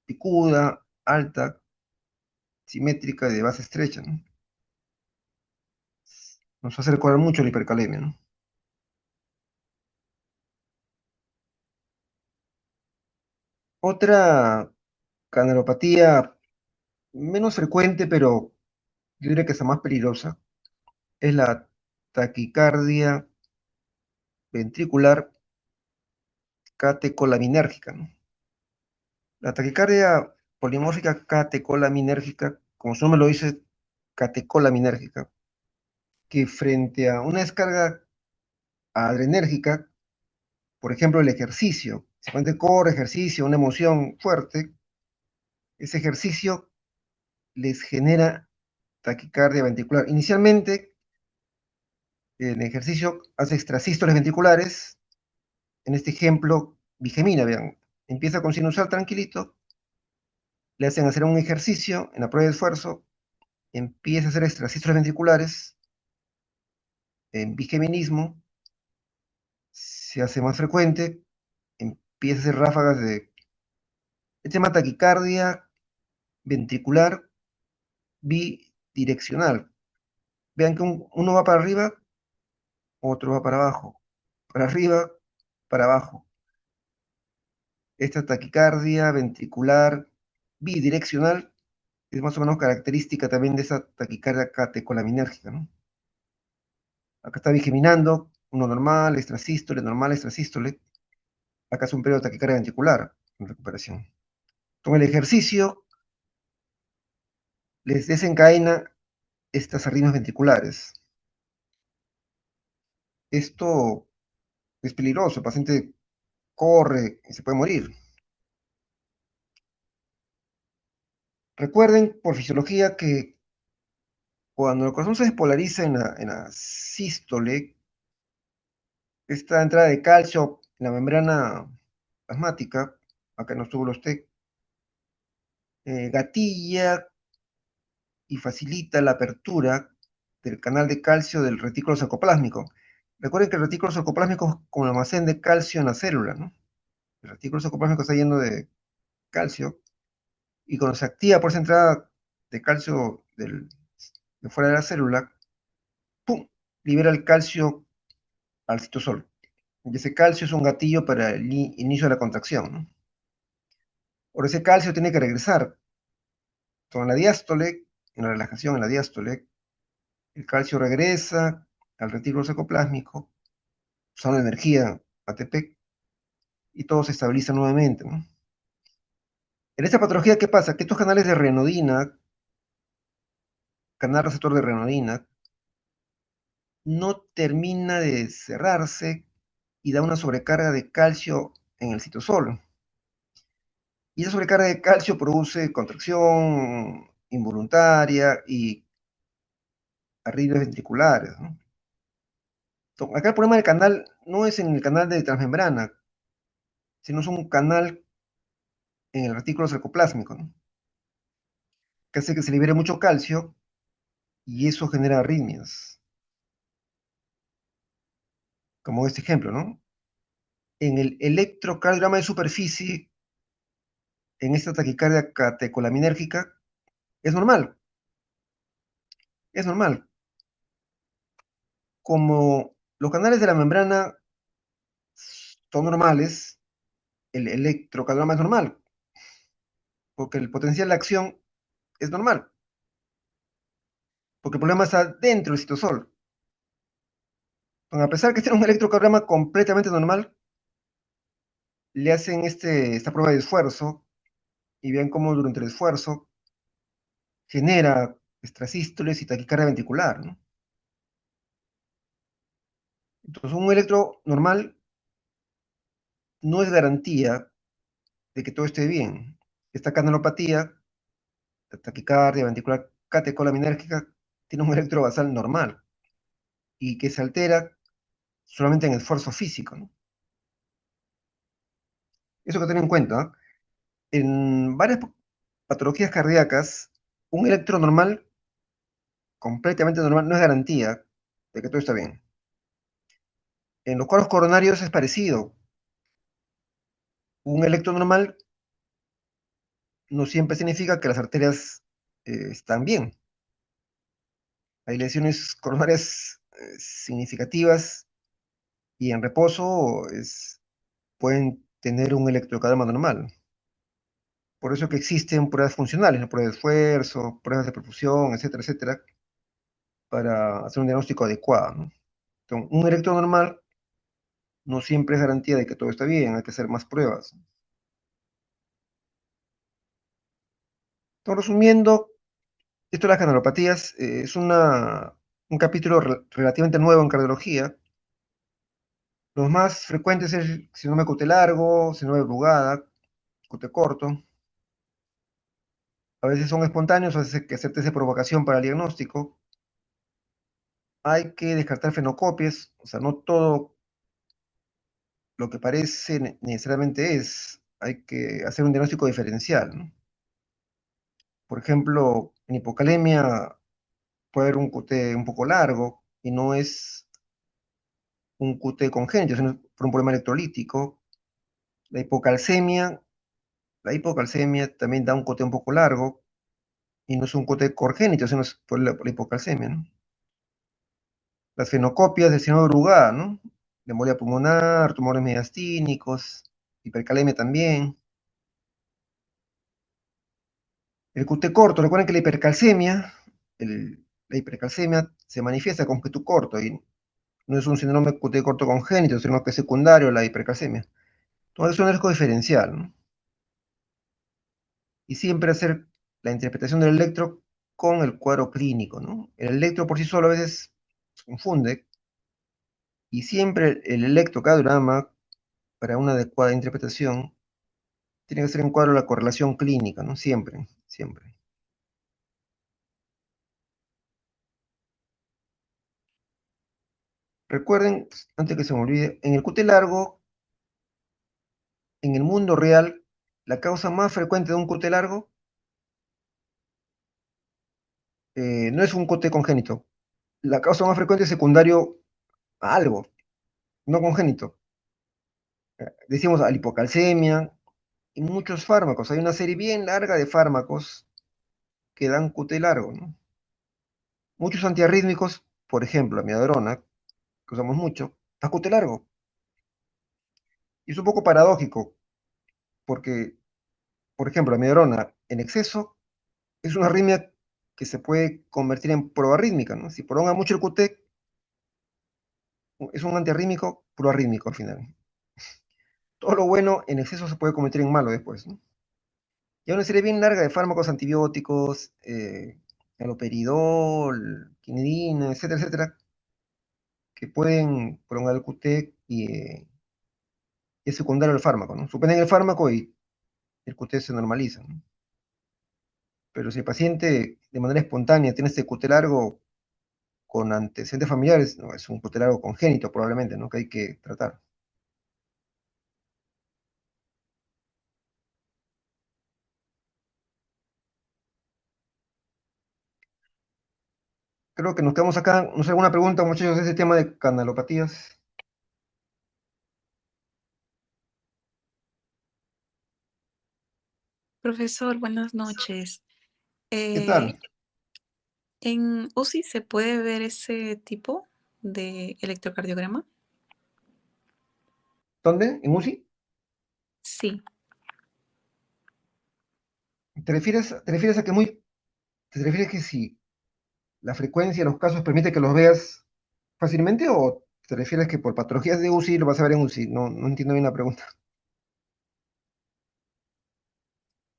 picuda, alta, simétrica de base estrecha, ¿no? Nos hace recordar mucho la hipercalemia, ¿no? Otra canalopatía menos frecuente, pero yo diría que es la más peligrosa, es la taquicardia ventricular catecolaminérgica, ¿no? La taquicardia polimórfica catecolaminérgica, como su nombre lo dice, catecolaminérgica, que frente a una descarga adrenérgica, por ejemplo, el ejercicio, si el corre, ejercicio, una emoción fuerte, ese ejercicio les genera taquicardia ventricular. Inicialmente, el ejercicio hace extrasístoles ventriculares, en este ejemplo, bigemina, vean, empieza con sinusal tranquilito, le hacen hacer un ejercicio en la prueba de esfuerzo, empieza a hacer extrasístoles ventriculares, en bigeminismo, se hace más frecuente, empieza a hacer ráfagas de, se llama taquicardia ventricular bidireccional. Vean que uno va para arriba, otro va para abajo, para arriba, para abajo. Esta taquicardia ventricular bidireccional es más o menos característica también de esa taquicardia catecolaminérgica, ¿no? Acá está bigeminando, uno normal, extrasístole, normal, extrasístole. Acá es un periodo de taquicardia ventricular en recuperación. Con el ejercicio les desencadena estas arritmias ventriculares. Esto es peligroso, el paciente corre y se puede morir. Recuerden por fisiología que cuando el corazón se despolariza en la sístole, esta entrada de calcio en la membrana plasmática, acá en los túbulos T, gatilla y facilita la apertura del canal de calcio del retículo sarcoplásmico. Recuerden que el retículo sarcoplásmico es como el almacén de calcio en la célula, ¿no? El retículo sarcoplásmico está lleno de calcio y cuando se activa por esa entrada de calcio de fuera de la célula, ¡pum! Libera el calcio al citosol. Y ese calcio es un gatillo para el inicio de la contracción, ¿no? Ahora ese calcio tiene que regresar. Entonces, en la diástole, en la relajación, en la diástole, el calcio regresa al retículo sarcoplásmico, usando energía ATP, y todo se estabiliza nuevamente, ¿no? En esta patología, ¿qué pasa? Que estos canales de renodina, canal receptor de renodina, no termina de cerrarse y da una sobrecarga de calcio en el citosol. Y esa sobrecarga de calcio produce contracción involuntaria y arritmias ventriculares, ¿no? Entonces, acá el problema del canal no es en el canal de transmembrana, sino es un canal en el retículo sarcoplásmico, ¿no? Que hace que se libere mucho calcio y eso genera arritmias, como este ejemplo, ¿no? En el electrocardiograma de superficie, en esta taquicardia catecolaminérgica, es normal, es normal. Como los canales de la membrana son normales, el electrocardiograma es normal, porque el potencial de acción es normal, porque el problema está dentro del citosol. Bueno, a pesar que tiene un electrocardiograma completamente normal, le hacen esta prueba de esfuerzo y vean cómo durante el esfuerzo genera extrasístoles y taquicardia ventricular, ¿no? Entonces, un electro normal no es garantía de que todo esté bien. Esta canalopatía, la taquicardia ventricular catecolaminérgica, tiene un electro basal normal y que se altera solamente en esfuerzo físico, ¿no? Eso que tener en cuenta, ¿no? En varias patologías cardíacas, un electro normal, completamente normal, no es garantía de que todo está bien. En los cuadros coronarios es parecido. Un electro normal no siempre significa que las arterias están bien. Hay lesiones coronarias significativas y en reposo pueden tener un electrocardiograma normal. Por eso que existen pruebas funcionales, ¿no? Pruebas de esfuerzo, pruebas de perfusión, etcétera, etcétera, para hacer un diagnóstico adecuado, ¿no? Entonces, un electro normal no siempre es garantía de que todo está bien, hay que hacer más pruebas. Entonces, resumiendo, esto de las canalopatías es un capítulo relativamente nuevo en cardiología. Los más frecuentes es síndrome QT largo, síndrome arrugada, QT corto. A veces son espontáneos, a veces hay que hacer test de provocación para el diagnóstico. Hay que descartar fenocopias, o sea, no todo lo que parece necesariamente es. Hay que hacer un diagnóstico diferencial, ¿no? Por ejemplo, en hipocalemia puede haber un QT un poco largo y no es un QT congénito, sino por un problema electrolítico. La hipocalcemia, la hipocalcemia también da un QT un poco largo y no es un QT congénito, sino es por la hipocalcemia, ¿no? Las fenocopias de síndrome de Brugada, ¿no? De embolia pulmonar, tumores mediastínicos, hipercalemia también. El QT corto, recuerden que la hipercalcemia se manifiesta con QT corto y no es un síndrome QT corto congénito, sino que es secundario a la hipercalcemia. Entonces es un riesgo diferencial, ¿no? Y siempre hacer la interpretación del electro con el cuadro clínico, ¿no? El electro por sí solo a veces se confunde y siempre el electrocardiograma para una adecuada interpretación tiene que ser en cuadro la correlación clínica, ¿no? Siempre, siempre. Recuerden, antes que se me olvide, en el QT largo, en el mundo real, la causa más frecuente de un QT largo no es un QT congénito. La causa más frecuente es secundario a algo, no congénito. Decimos a la hipocalcemia y muchos fármacos. Hay una serie bien larga de fármacos que dan QT largo, ¿no? Muchos antiarrítmicos, por ejemplo, amiodarona, que usamos mucho, da QT largo. Y es un poco paradójico, porque, por ejemplo, la amiodarona en exceso es una arritmia que se puede convertir en proarrítmica, ¿no? Si prolonga mucho el QT, es un antiarrítmico proarrítmico al final. Todo lo bueno en exceso se puede convertir en malo después, ¿no? Y hay una serie bien larga de fármacos antibióticos, haloperidol, quinidina, etcétera, etcétera, que pueden prolongar el QT y es secundario al fármaco, ¿no? Suspenden el fármaco y el QT se normaliza, ¿no? Pero si el paciente de manera espontánea tiene este QT largo con antecedentes familiares, no, es un QT largo congénito probablemente, ¿no? Que hay que tratar. Creo que nos quedamos acá. No sé, alguna pregunta, muchachos, de ese tema de canalopatías. Profesor, buenas noches. ¿Qué Eh, tal? ¿En UCI se puede ver ese tipo de electrocardiograma? ¿Dónde? ¿En UCI? Sí, ¿Te refieres a que te refieres que si la frecuencia de los casos permite que los veas fácilmente o ¿Te refieres que por patologías de UCI lo vas a ver en UCI? No, no entiendo bien la pregunta.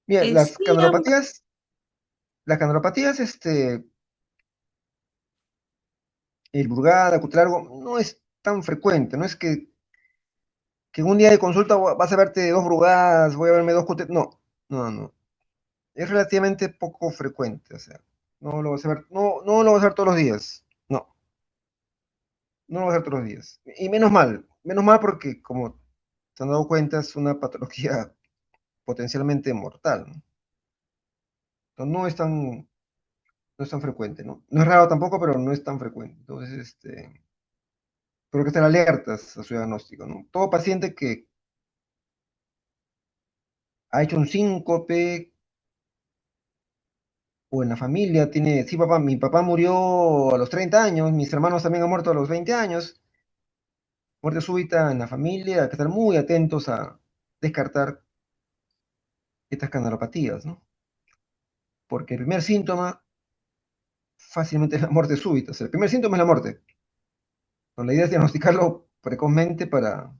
Mira, Sí, las canalopatías, el Brugada, Cutralgo, no es tan frecuente, no es que un día de consulta vas a verte dos Brugadas, voy a verme dos Cutralgo, no, no, no. Es relativamente poco frecuente, o sea, no lo vas a ver, no, no lo vas a ver todos los días, no, no lo vas a ver todos los días. Y menos mal porque como se han dado cuenta es una patología potencialmente mortal, ¿no? Entonces, no es tan frecuente, ¿no? No es raro tampoco, pero no es tan frecuente. Entonces, pero que estar alertas a su diagnóstico, ¿no? Todo paciente que ha hecho un síncope o en la familia tiene, sí, papá, mi papá murió a los 30 años, mis hermanos también han muerto a los 20 años, muerte súbita en la familia, hay que estar muy atentos a descartar estas canalopatías, ¿no? Porque el primer síntoma fácilmente es la muerte súbita, o sea, el primer síntoma es la muerte. Entonces, la idea es diagnosticarlo precozmente para...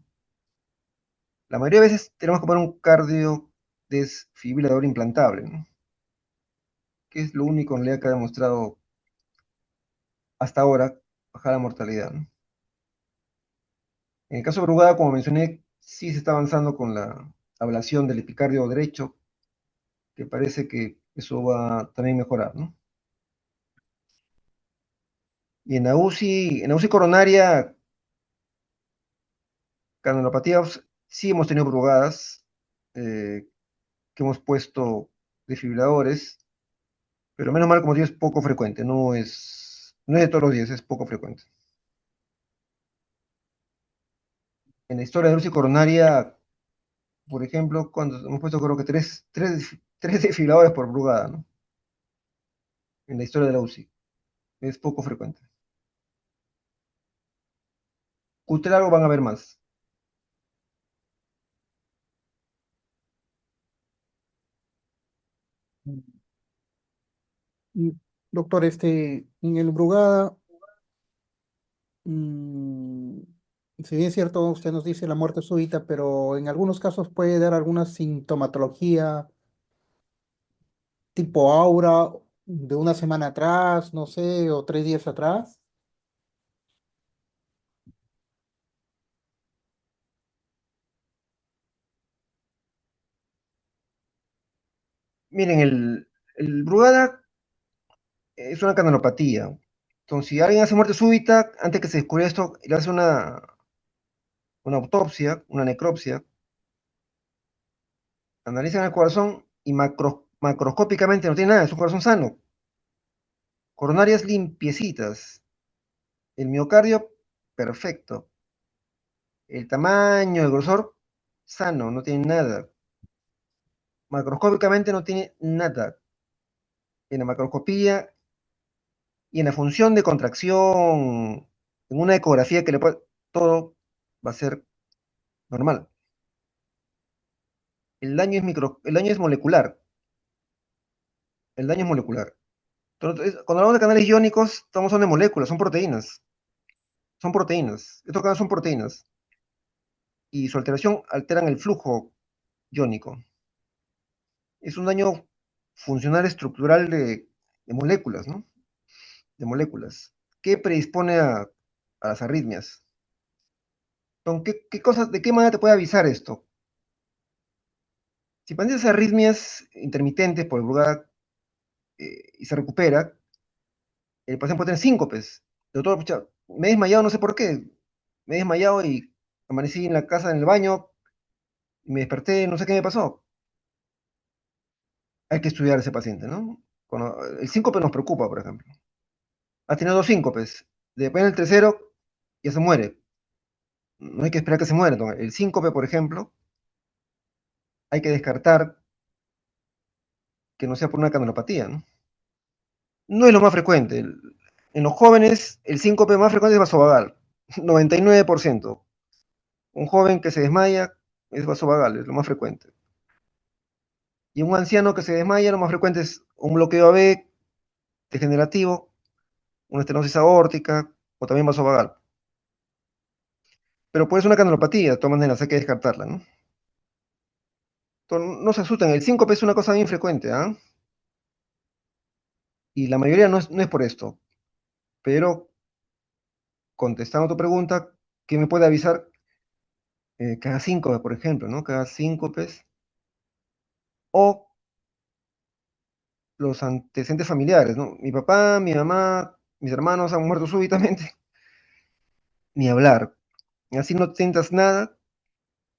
La mayoría de veces tenemos que poner un cardio desfibrilador implantable, ¿no? Que es lo único en realidad que ha demostrado hasta ahora bajar la mortalidad, ¿no? En el caso de Brugada, como mencioné, sí se está avanzando con la ablación del epicardio derecho, que parece que eso va a también mejorar, ¿no? Y en la UCI coronaria, canalopatía, sí hemos tenido Brugadas, eh, que hemos puesto desfibriladores, pero menos mal, como digo, es poco frecuente, no es de todos los días, es poco frecuente. En la historia de la UCI coronaria, por ejemplo, cuando hemos puesto creo que tres desfibriladores por Brugada, ¿no? En la historia de la UCI, es poco frecuente. Usted algo van a ver más. Y, doctor, en el Brugada, mm, si bien es cierto, usted nos dice la muerte súbita, pero en algunos casos puede dar alguna sintomatología tipo aura de una semana atrás, no sé, o 3 días atrás. Miren, el Brugada es una canalopatía. Entonces, si alguien hace muerte súbita, antes que se descubra esto, le hace una autopsia, una necropsia, analizan el corazón y macroscópicamente no tiene nada, es un corazón sano. Coronarias limpiecitas. El miocardio, perfecto. El tamaño, el grosor, sano, no tiene nada. Macroscópicamente no tiene nada. En la macroscopía y en la función de contracción, en una ecografía que le puede, todo va a ser normal. El daño es molecular. El daño es molecular. Entonces, cuando hablamos de canales iónicos, estamos hablando de moléculas, son proteínas. Son proteínas. Estos canales son proteínas. Y su alteración alteran el flujo iónico. Es un daño funcional estructural de moléculas, ¿no? De moléculas. ¿Qué predispone a las arritmias? Entonces, ¿qué cosas, de qué manera te puede avisar esto? Si padece arritmias intermitentes por el Brugada y se recupera, el paciente puede tener síncopes. Doctor, pucha, me he desmayado, no sé por qué. Me he desmayado y amanecí en la casa, en el baño, y me desperté, no sé qué me pasó. Hay que estudiar a ese paciente, ¿no? El síncope nos preocupa, por ejemplo. Ha tenido dos síncopes. Después del tercero, ya se muere. No hay que esperar que se muera. Entonces, el síncope, por ejemplo, hay que descartar que no sea por una canalopatía, ¿no? No es lo más frecuente. En los jóvenes, el síncope más frecuente es vasovagal, 99%. Un joven que se desmaya es vasovagal, es lo más frecuente. Y un anciano que se desmaya, lo más frecuente es un bloqueo AB degenerativo, una estenosis aórtica o también vasovagal. Pero puede ser una canalopatía, de todas maneras, hay que descartarla, ¿no? Entonces, no se asusten, el síncope es una cosa bien frecuente, ¿ah? Y la mayoría no es por esto. Pero, contestando tu pregunta, ¿qué me puede avisar? Cada síncope, por ejemplo, ¿no? Cada síncopes. O los antecedentes familiares, ¿no? Mi papá, mi mamá, mis hermanos han muerto súbitamente. Ni hablar. Así no sientas nada,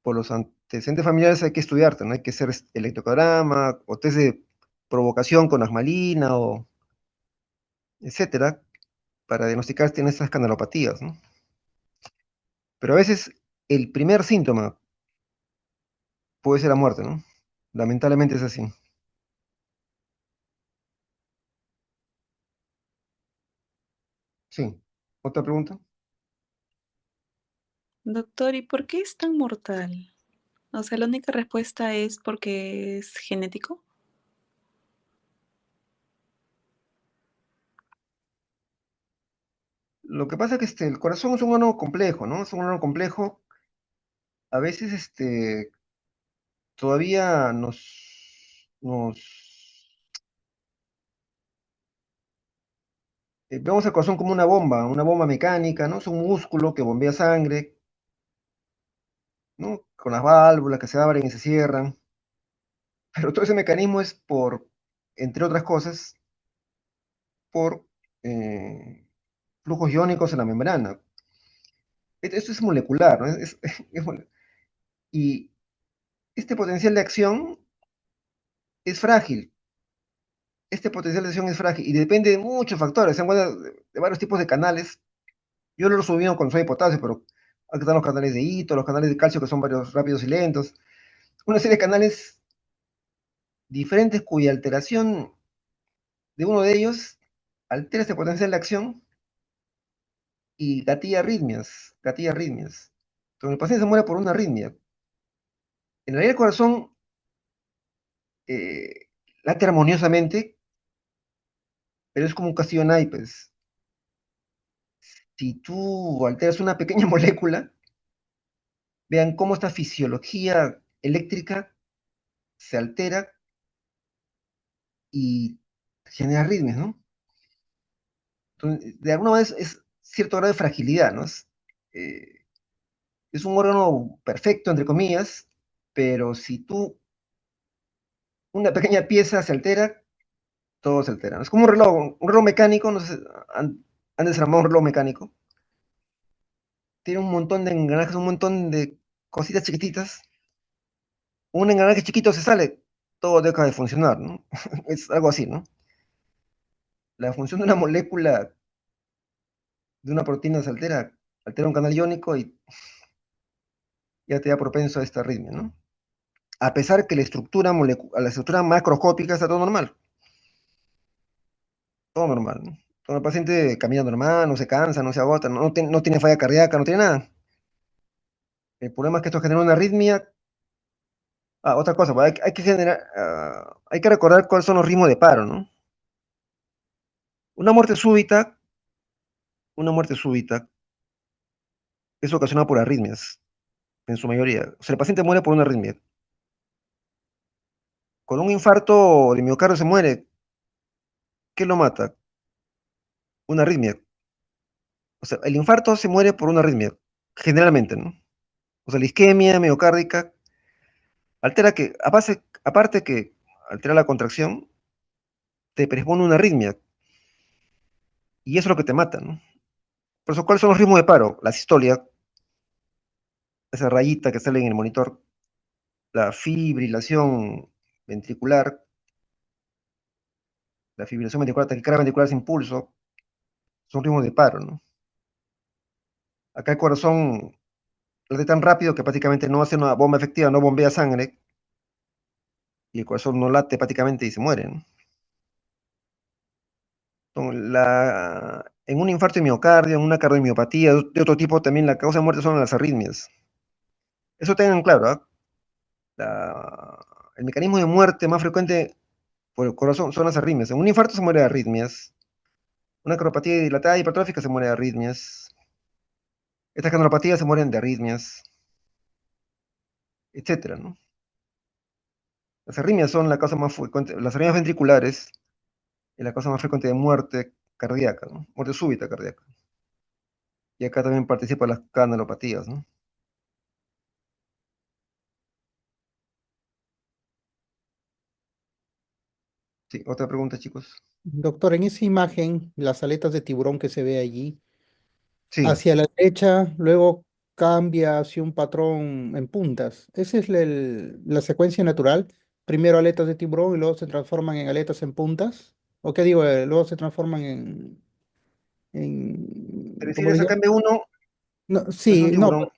por los antecedentes familiares hay que estudiarte, ¿no? Hay que hacer electrocardiograma o test de provocación con asmalina o etcétera, para diagnosticar si tienes esas canalopatías, ¿no? Pero a veces el primer síntoma puede ser la muerte, ¿no? Lamentablemente es así. Sí. ¿Otra pregunta? Doctor, ¿y por qué es tan mortal? O sea, la única respuesta es porque es genético. Lo que pasa es que el corazón es un órgano complejo, ¿no? Es un órgano complejo. A veces todavía vemos el corazón como una bomba mecánica, ¿no? Es un músculo que bombea sangre, ¿no? Con las válvulas que se abren y se cierran. Pero todo ese mecanismo es entre otras cosas, por eh, flujos iónicos en la membrana. Esto es molecular, ¿no? Y este potencial de acción es frágil. Este potencial de acción es frágil y depende de muchos factores, se encuentra de varios tipos de canales. Yo lo he resumido con sodio y potasio, pero aquí están los canales de hito, los canales de calcio que son varios rápidos y lentos. Una serie de canales diferentes cuya alteración de uno de ellos altera este potencial de acción y gatilla arritmias, gatilla arritmias. Entonces el paciente se muere por una arritmia. En realidad el corazón late armoniosamente, pero es como un castillo de naipes. Si tú alteras una pequeña molécula, vean cómo esta fisiología eléctrica se altera y genera arritmias, ¿no? Entonces, de alguna manera es cierto grado de fragilidad, ¿no? Eh, es un órgano perfecto, entre comillas, pero si una pequeña pieza se altera, todo se altera, ¿no? Es como un reloj mecánico, no sé, han desarmado un reloj mecánico, tiene un montón de engranajes, un montón de cositas chiquititas, un engranaje chiquito se sale, todo deja de funcionar, ¿no? Es algo así, ¿no? La función de una molécula, de una proteína se altera un canal iónico y ya te da propenso a esta arritmia, ¿no? A pesar que la estructura macroscópica está todo normal, ¿no? Todo el paciente camina normal, no se cansa, no se agota, no tiene falla cardíaca, no tiene nada. El problema es que esto genera una arritmia. Otra cosa, pues, hay que recordar cuáles son los ritmos de paro, ¿no? Una muerte súbita, una muerte súbita es ocasionada por arritmias, en su mayoría. O sea, el paciente muere por una arritmia. Con un infarto de miocardio se muere. ¿Qué lo mata? Una arritmia. O sea, el infarto se muere por una arritmia, generalmente, ¿no? O sea, la isquemia miocárdica aparte que altera la contracción, te predispone una arritmia, y eso es lo que te mata, ¿no? Por eso, ¿cuáles son los ritmos de paro? La sistolia, esa rayita que sale en el monitor, la fibrilación ventricular, taquicardia ventricular sin pulso, son ritmos de paro, ¿no? Acá el corazón late tan rápido que prácticamente no hace una bomba efectiva, no bombea sangre, y el corazón no late prácticamente y se muere, ¿no? En un infarto de miocardio, en una cardiomiopatía de otro tipo, también la causa de muerte son las arritmias. Eso tengan claro, ¿ah? El mecanismo de muerte más frecuente por el corazón son las arritmias. En un infarto se muere de arritmias. Una cardiopatía dilatada hipertrófica se muere de arritmias. Estas canalopatías se mueren de arritmias, etcétera, ¿no? Las arritmias son la causa más frecuente, las arritmias ventriculares es la causa más frecuente de muerte cardíaca, ¿no? Muerte súbita cardíaca. Y acá también participan las canalopatías, ¿no? Sí, otra pregunta, chicos. Doctor, en esa imagen, las aletas de tiburón que se ve allí, Sí, hacia la derecha, luego cambia hacia un patrón en puntas. Esa es la secuencia natural. Primero aletas de tiburón y luego se transforman en aletas en puntas. ¿O qué digo? Luego se transforman ¿te ¿cómo le refieres acá llamo? en B1 No, es un sí, no, tiburón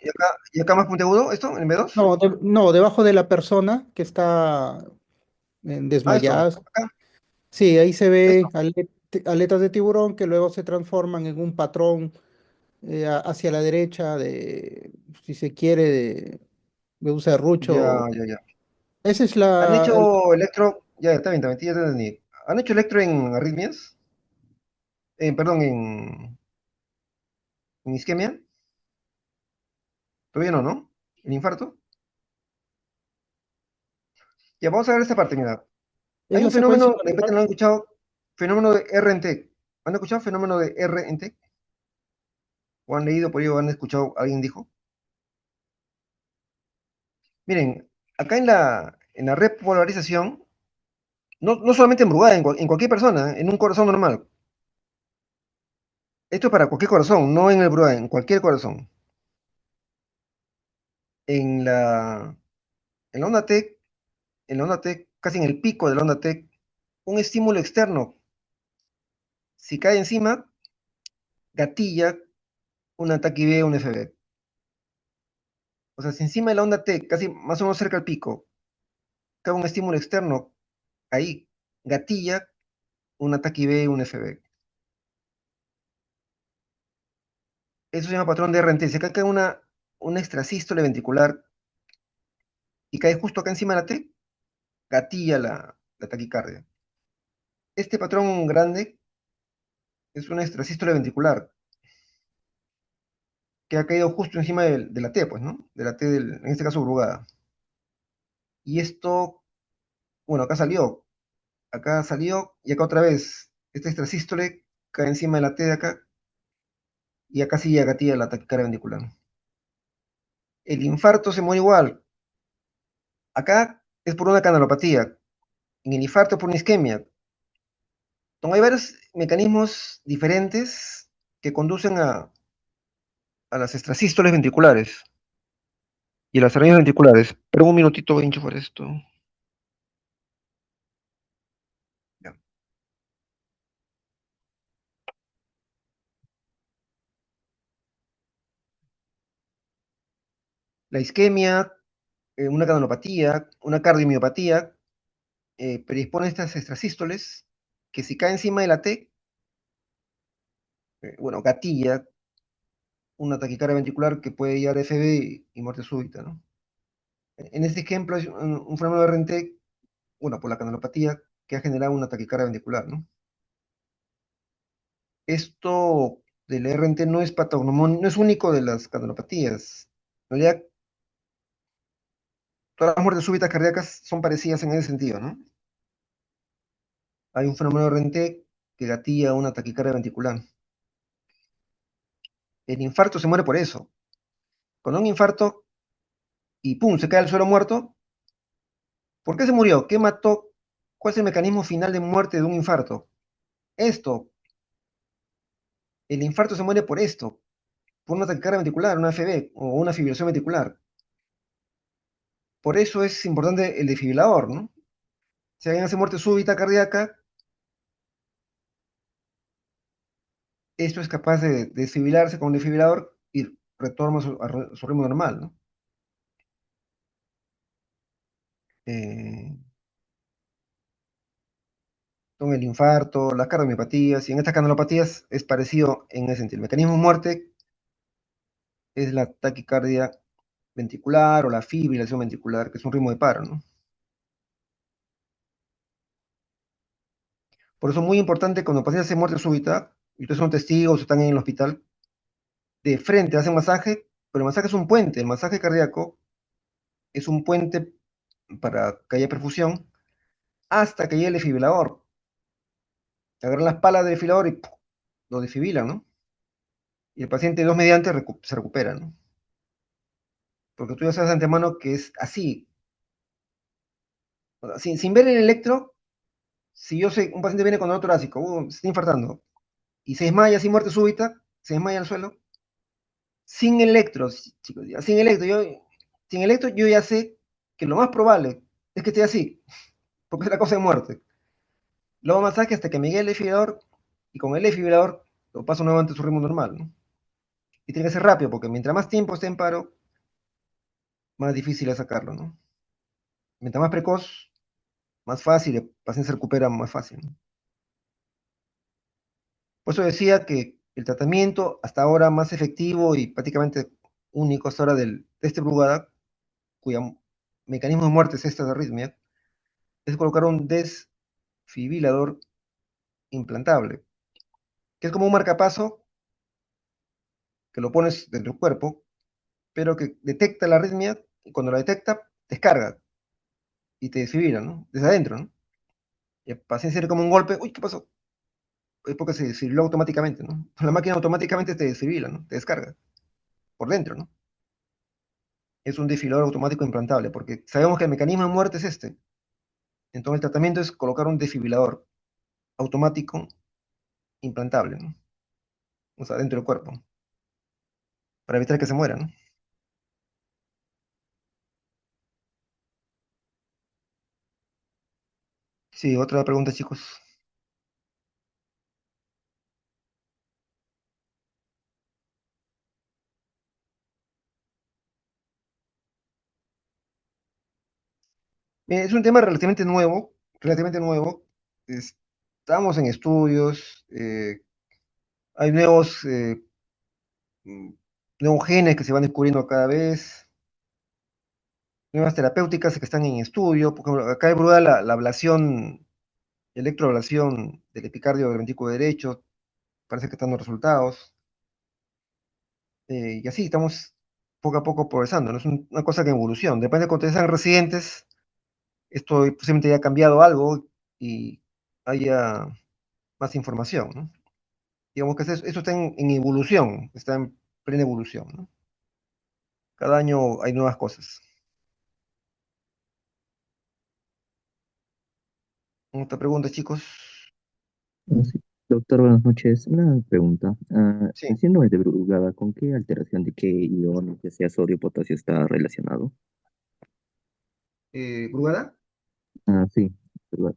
y acá más puntiagudo esto, en B2? no, no, debajo de la persona que está Ah, esto, desmayada. acá, Sí, ahí se esto. ve aletas de tiburón que luego se transforman en un patrón hacia la derecha si se quiere, de un Ya, serrucho. ya, ya. Esa es ¿Han hecho electro? Ya, está bien, también, ya te entendí. ¿Han hecho electro en arritmias? Perdón, en isquemia. Todavía no, ¿no? ¿En infarto? Ya, vamos a ver esta parte, mira. es Hay la un secuencia fenómeno, de repente natural. lo han escuchado, fenómeno de R en T. ¿Han escuchado fenómeno de R en T? ¿O han leído por ello, o han escuchado, alguien dijo? Miren, acá en la repolarización, no solamente en Brugada, en cualquier persona, en un corazón normal. Esto es para cualquier corazón, no en el Brugada, en cualquier corazón. En la, en la onda T, en la onda T, casi en el pico de la onda T, un estímulo externo, si cae encima, gatilla un ataque IB, un FB. O sea, si encima de la onda T, casi más o menos cerca al pico, cae un estímulo externo, ahí gatilla un ataque IB, un FB. Eso se llama patrón de RNT. Si acá cae una extrasístole ventricular y cae justo acá encima de la T, gatilla la taquicardia. Este patrón grande es una extrasístole ventricular que ha caído justo encima de la T, pues, ¿no? De la T, en este caso, brugada. Y esto, bueno, acá salió y acá otra vez. Esta extrasístole cae encima de la T de acá y acá sí ya gatilla la taquicardia ventricular. El infarto se muere igual. Acá es por una canalopatía. En el infarto por una isquemia. Entonces, hay varios mecanismos diferentes que conducen a las extrasístoles ventriculares y a las arritmias ventriculares. Pero un minutito voy a enchufar esto. Ya. La isquemia, una canalopatía, una cardiomiopatía, predispone a estas extrasístoles que si cae encima de la T, bueno, gatilla una taquicardia ventricular que puede llegar a FB y muerte súbita, ¿no? En este ejemplo es un fenómeno de RNT, bueno, por la canalopatía que ha generado una taquicardia ventricular, ¿no? Esto del RNT no es no es único de las canalopatías. En realidad, todas las muertes súbitas cardíacas son parecidas en ese sentido, ¿no? Hay un fenómeno de RNT que gatilla una taquicardia ventricular. El infarto se muere por eso. Con un infarto y pum, se cae al suelo muerto. ¿Por qué se murió? ¿Qué mató? ¿Cuál es el mecanismo final de muerte de un infarto? Esto, el infarto se muere por esto, por una taquicardia ventricular, una AFB o una fibrilación ventricular. Por eso es importante el desfibrilador, ¿no? Si alguien hace muerte súbita cardíaca, esto es capaz de desfibrilarse con un desfibrilador y retorna a su ritmo normal, ¿no? Eh, Con el infarto, las cardiomiopatías, y en estas canalopatías es parecido en ese sentido. El mecanismo de muerte es la taquicardia ventricular o la fibrilación ventricular, que es un ritmo de paro, ¿no? Por eso es muy importante cuando el paciente hace muerte súbita, y ustedes son testigos, están en el hospital, de frente hace un masaje, pero el masaje es un puente. El masaje cardíaco es un puente para que haya perfusión hasta que llegue el desfibrilador. Agarran las palas del desfibrilador y ¡pum! Lo desfibrilan, ¿no? Y el paciente, Dios mediante, se recupera, ¿no? Porque tú ya sabes de antemano que es así. O sea, sin ver el electro, si yo sé, un paciente viene con dolor torácico, se está infartando, y se desmaya sin muerte súbita, se desmaya al suelo, sin electros, chicos, sin electro yo ya sé que lo más probable es que esté así, porque es la cosa de muerte. Luego masaje hasta que me llegue el desfibrilador, y con el desfibrilador lo paso nuevamente a su ritmo normal, ¿no? Y tiene que ser rápido, porque mientras más tiempo esté en paro, más difícil es sacarlo, ¿no? Mientras más precoz, más fácil, el paciente se recupera más fácil, ¿no? Por eso decía que el tratamiento hasta ahora más efectivo y prácticamente único hasta ahora de este Brugada, cuyo mecanismo de muerte es esta de arritmia, es colocar un desfibrilador implantable, que es como un marcapaso que lo pones dentro del cuerpo, pero que detecta la arritmia y cuando la detecta, descarga y te desfibrila, ¿no? Desde adentro, ¿no? Y el paciente siente como un golpe, uy, ¿qué pasó? Es porque se desfibriló automáticamente, ¿no? La máquina automáticamente te desfibrila, ¿no? Te descarga por dentro, ¿no? Es un desfibrilador automático implantable, porque sabemos que el mecanismo de muerte es este. Entonces el tratamiento es colocar un desfibrilador automático implantable, ¿no? O sea, dentro del cuerpo, para evitar que se muera, ¿no? Sí, otra pregunta, chicos. Es un tema relativamente nuevo, relativamente nuevo. Estamos en estudios, hay mm, nuevos genes que se van descubriendo cada vez, nuevas terapéuticas que están en estudio. Por ejemplo, acá hay Bruda la ablación, electroablación del epicardio del ventrículo derecho, parece que están dando resultados. Y así estamos poco a poco progresando, ¿no? Es una cosa que en evolución. Depende de cuando sean residentes, esto posiblemente haya cambiado algo y haya más información, ¿no? Digamos que eso está en evolución, está en plena evolución, ¿no? Cada año hay nuevas cosas. Otra pregunta, chicos. Sí. Doctor, buenas noches. Una pregunta. Sí. ¿El síndrome de Brugada con qué alteración de qué ion, ya sea sodio o potasio, está relacionado? ¿Brugada? Sí, ¿verdad?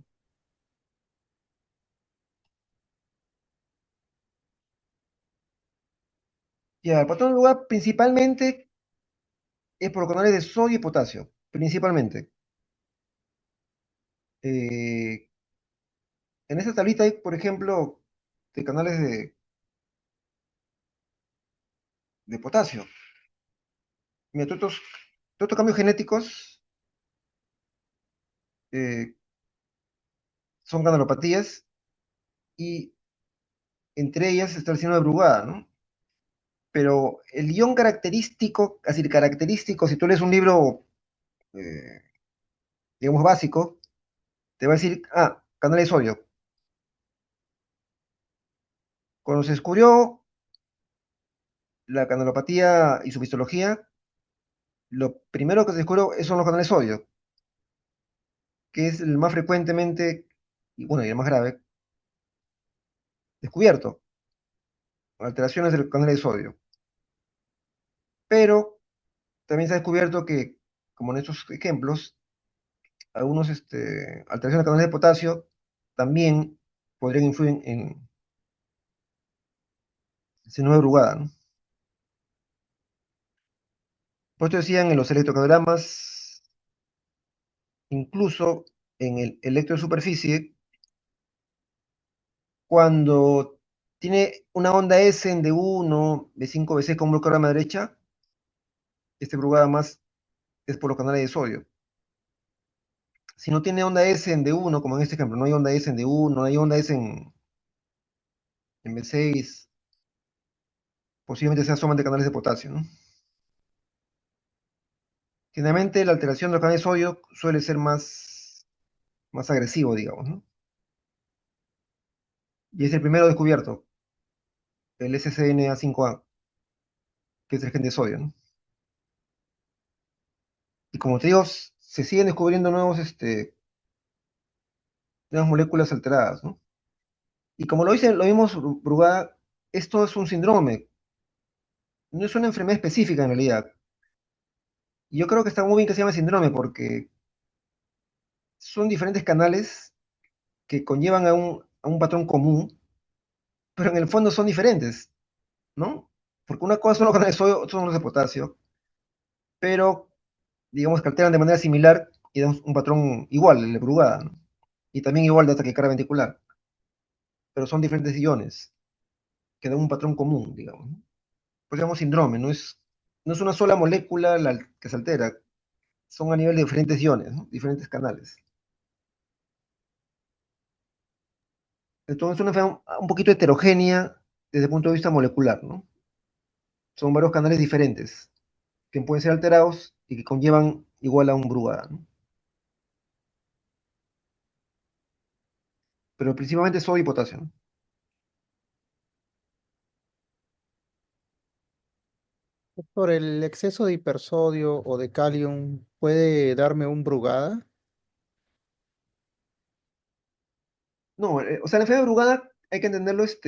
Ya, el patrón de Brugada principalmente es por los canales de sodio y potasio, principalmente. Eh, en esta tablita hay, por ejemplo, de canales de potasio. Mira, todos estos cambios genéticos eh, son canalopatías y entre ellas está el síndrome de Brugada, ¿no? Pero el ion característico, así característico, si tú lees un libro, eh, digamos, básico, te va a decir, canal de sodio. Cuando se descubrió la canalopatía y su histología, lo primero que se descubrió son los canales de sodio, que es el más frecuentemente, y bueno, y el más grave, descubierto, alteraciones del canal de sodio. Pero también se ha descubierto que, como en estos ejemplos, algunos alteraciones del canal de potasio también podrían influir en síndrome de Brugada, ¿no? Por esto decían en los electrocardiogramas, incluso en el electro de superficie, cuando tiene una onda S en D1, B5, B6 con bloqueador a la derecha, este Brugada más es por los canales de sodio. Si no tiene onda S en D1, como en este ejemplo, no hay onda S en D1, no hay onda S en B6, posiblemente se asoman de canales de potasio, ¿no? Generalmente la alteración de los canales de sodio suele ser más agresivo, digamos, ¿no? Y es el primero descubierto, el SCNA5A, que es el gen de sodio, ¿no? Y como te digo, se siguen descubriendo nuevas moléculas alteradas, ¿no? Y como lo vimos Brugada, esto es un síndrome, no es una enfermedad específica en realidad. Y yo creo que está muy bien que se llame síndrome porque son diferentes canales que conllevan a un patrón común, pero en el fondo son diferentes, ¿no? Porque una cosa son los canales de sodio, otros son los de potasio, pero digamos que alteran de manera similar y dan un patrón igual, el de Brugada, ¿no? Y también igual de taquicardia ventricular, pero son diferentes iones que dan un patrón común, digamos, ¿no? Pues llamamos síndrome, no es una sola molécula que se altera, son a nivel de diferentes iones, ¿no? Diferentes canales. Entonces es una enfermedad un poquito heterogénea desde el punto de vista molecular, ¿no? Son varios canales diferentes que pueden ser alterados y que conllevan igual a un Brugada, ¿no? Pero principalmente sodio y potasio, ¿no? Por el exceso de hipersodio o de calium, ¿puede darme un Brugada? No, o sea, la enfermedad de Brugada hay que entenderlo, es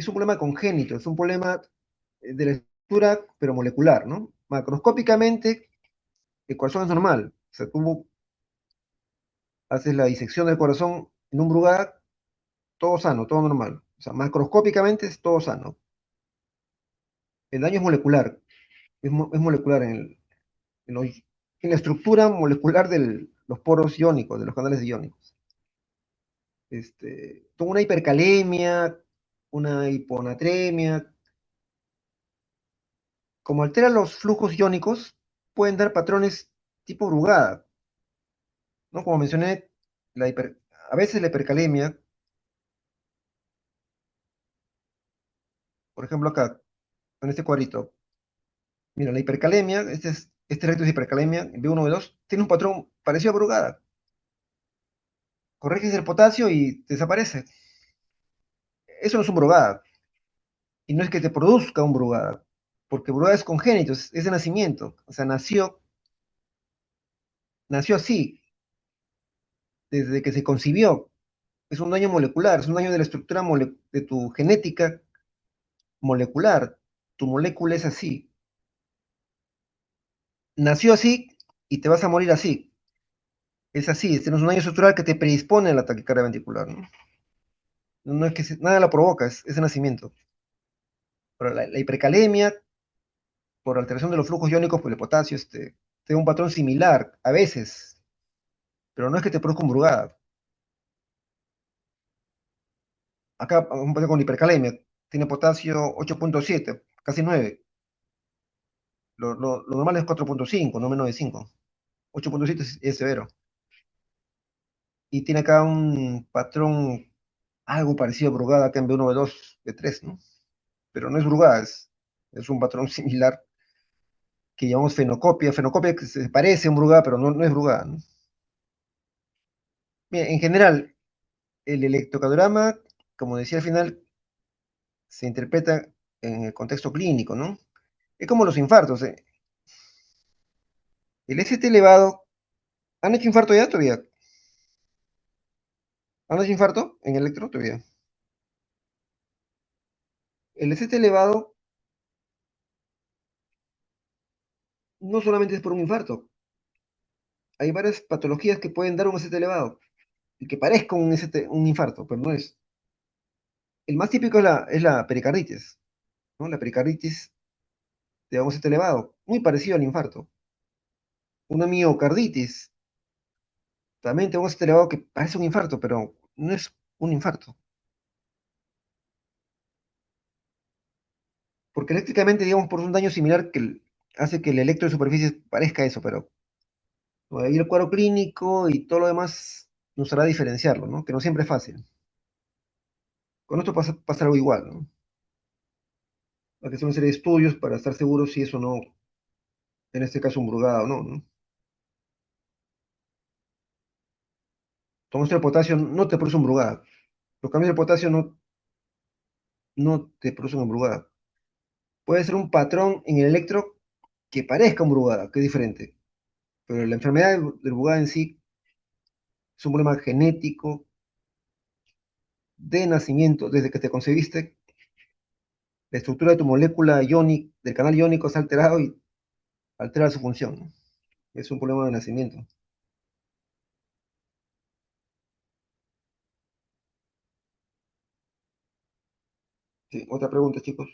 un problema congénito, es un problema de la estructura, pero molecular, ¿no? Macroscópicamente, el corazón es normal. O sea, tú haces la disección del corazón en un Brugada, todo sano, todo normal. O sea, macroscópicamente es todo sano. El daño es molecular, es molecular en la estructura molecular de los poros iónicos, de los canales iónicos. Tuvo una hipercalemia, una hiponatremia. Como altera los flujos iónicos, pueden dar patrones tipo Brugada, ¿no? Como mencioné, a veces la hipercalemia, por ejemplo acá, en este cuadrito, mira, la hipercalemia, este recto es hipercalemia, B1, B2, tiene un patrón parecido a Brugada. Corriges el potasio y desaparece. Eso no es un Brugada, y no es que te produzca un Brugada, porque Brugada es congénito, es de nacimiento, o sea, nació así, desde que se concibió. Es un daño molecular, es un daño de la estructura de tu genética molecular. Tu molécula es así. Nació así y te vas a morir así. Es así, este no es un daño estructural que te predispone a la taquicardia ventricular, ¿no? No es que nada la provoca, es de nacimiento. Pero la hipercalemia, por alteración de los flujos iónicos por el potasio, tiene un patrón similar, a veces, pero no es que te produzca un Brugada. Acá, un paciente con hipercalemia, tiene potasio 8.7, casi 9. Lo normal es 4.5, no menos de 5. 8.7 es severo. Y tiene acá un patrón algo parecido a Brugada, acá en B1, B2, B3, ¿no? Pero no es Brugada, es un patrón similar que llamamos fenocopia. Fenocopia que se parece a un Brugada, pero no es Brugada, ¿no? Bien, en general, el electrocardiograma, como decía al final, se interpreta en el contexto clínico, ¿no? Es como los infartos, ¿eh? El ST elevado, ¿han hecho infarto ya todavía? ¿Han hecho infarto en electro todavía? El ST elevado no solamente es por un infarto, hay varias patologías que pueden dar un ST elevado y que parezca un infarto, pero no es. El más típico es la pericarditis, ¿no? La pericarditis de un ST elevado, muy parecido al infarto. Una miocarditis, también de un ST elevado que parece un infarto, pero no es un infarto. Porque eléctricamente, digamos, por un daño similar hace que el electro de superficie parezca eso, pero ahí el cuadro clínico y todo lo demás nos hará diferenciarlo, ¿no? Que no siempre es fácil. Con esto pasa algo igual, ¿no? Hay que hacer una serie de estudios para estar seguros si eso no, en este caso, umbrugada o no, ¿no? Tu muestra de potasio no te produce umbrugada. Los cambios de potasio no te producen umbrugada. Puede ser un patrón en el electro que parezca umbrugada, que es diferente. Pero la enfermedad de umbrugada en sí es un problema genético de nacimiento, desde que te concebiste, la estructura de tu molécula iónica, del canal iónico está alterado y altera su función, ¿no? Es un problema de nacimiento. Sí, otra pregunta, chicos.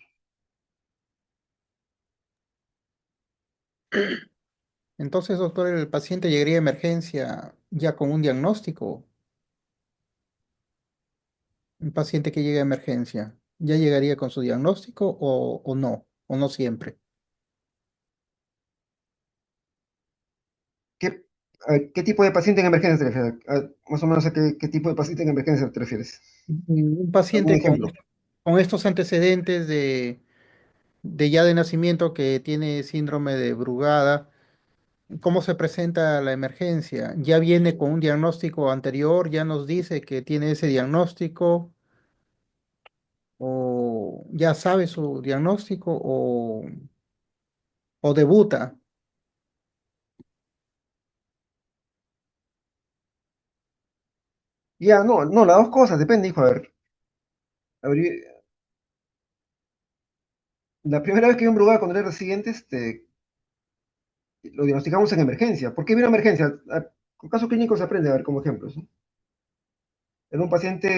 Entonces, doctor, el paciente llegaría a emergencia ya con un diagnóstico. Un paciente que llegue a emergencia, ¿ya llegaría con su diagnóstico o no siempre? ¿Qué, ¿qué tipo de paciente en emergencia te refieres? Más o menos a qué tipo de paciente en emergencia te refieres. Un ¿Algún paciente ejemplo? con estos antecedentes de ya de nacimiento que tiene síndrome de Brugada, ¿cómo se presenta la emergencia? ¿Ya viene con un diagnóstico anterior? ¿Ya nos dice que tiene ese diagnóstico? ¿O ya sabe su diagnóstico o debuta? Ya, no, las dos cosas, depende, hijo. A ver, la primera vez que vi un Brugada cuando era residente, lo diagnosticamos en emergencia. ¿Por qué vino emergencia? Con casos clínicos se aprende, a ver, como ejemplos, ¿no? Era un paciente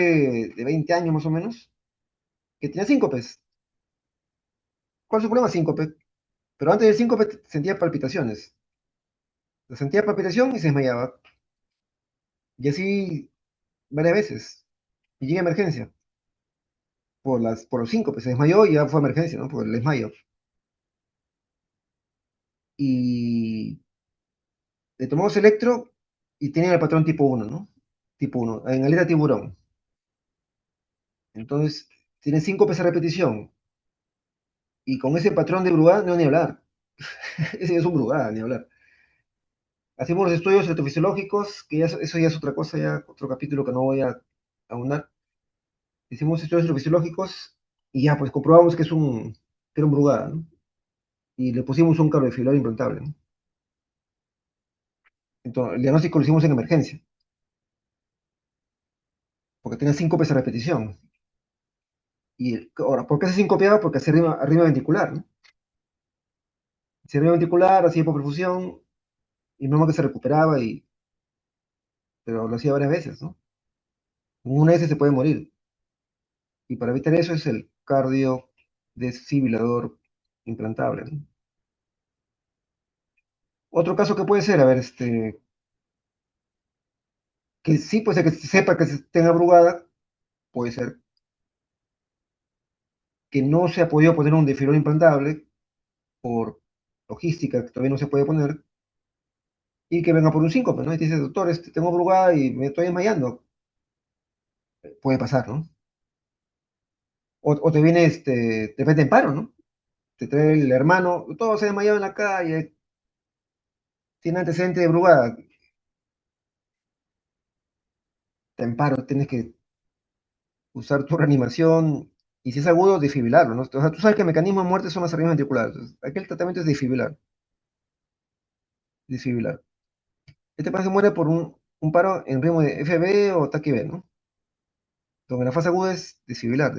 de 20 años más o menos, que tenía síncopes. ¿Cuál es su problema? Síncope. Pero antes del síncope sentía palpitaciones. Sentía palpitación y se desmayaba. Y así varias veces. Y llega a emergencia. Por los síncopes. Se desmayó y ya fue a emergencia, ¿no? Por el desmayo. Y le tomamos electro y tenía el patrón tipo uno, ¿no? Tipo uno, en aleta tiburón. Entonces, tiene síncopes a repetición. Y con ese patrón de Brugada no ni hablar. Ese es un Brugada, ni hablar. Hacemos los estudios electrofisiológicos, que eso ya es otra cosa, ya otro capítulo que no voy a aunar. Hicimos estudios electrofisiológicos y ya, pues comprobamos que que era un Brugada, ¿no? Y le pusimos un carbiofibril implantable, ¿no? Entonces, el diagnóstico lo hicimos en emergencia, porque tenía síncopes a repetición. Y ahora, ¿por qué se sincopiaba? Porque hacía arriba ventricular, ¿no? Hacía arriba ventricular, hacía hipoperfusión, y menos mal que se recuperaba, pero lo hacía varias veces, ¿no? En una vez se puede morir. Y para evitar eso es el cardio desfibrilador implantable, ¿no? Otro caso que puede ser, a ver, que sí puede ser que se sepa que se tenga Brugada, puede ser que no se ha podido poner un desfibrilador implantable por logística, que todavía no se puede poner, y que venga por un síncope, ¿no? Y te dice, doctor, tengo Brugada y me estoy desmayando. Puede pasar, ¿no? O te viene, de repente en paro, ¿no? Te trae el hermano, todo se ha desmayado en la calle, tiene antecedente de Brugada, te en paro, tienes que usar tu reanimación, y si es agudo, desfibrilarlo, ¿no? O sea, tú sabes que el mecanismo de muerte son las arritmias ventriculares. Entonces, aquí el tratamiento es desfibrilar. Este paciente muere por un paro en ritmo de FB o TACI-B, ¿no? Donde la fase aguda es desfibrilar.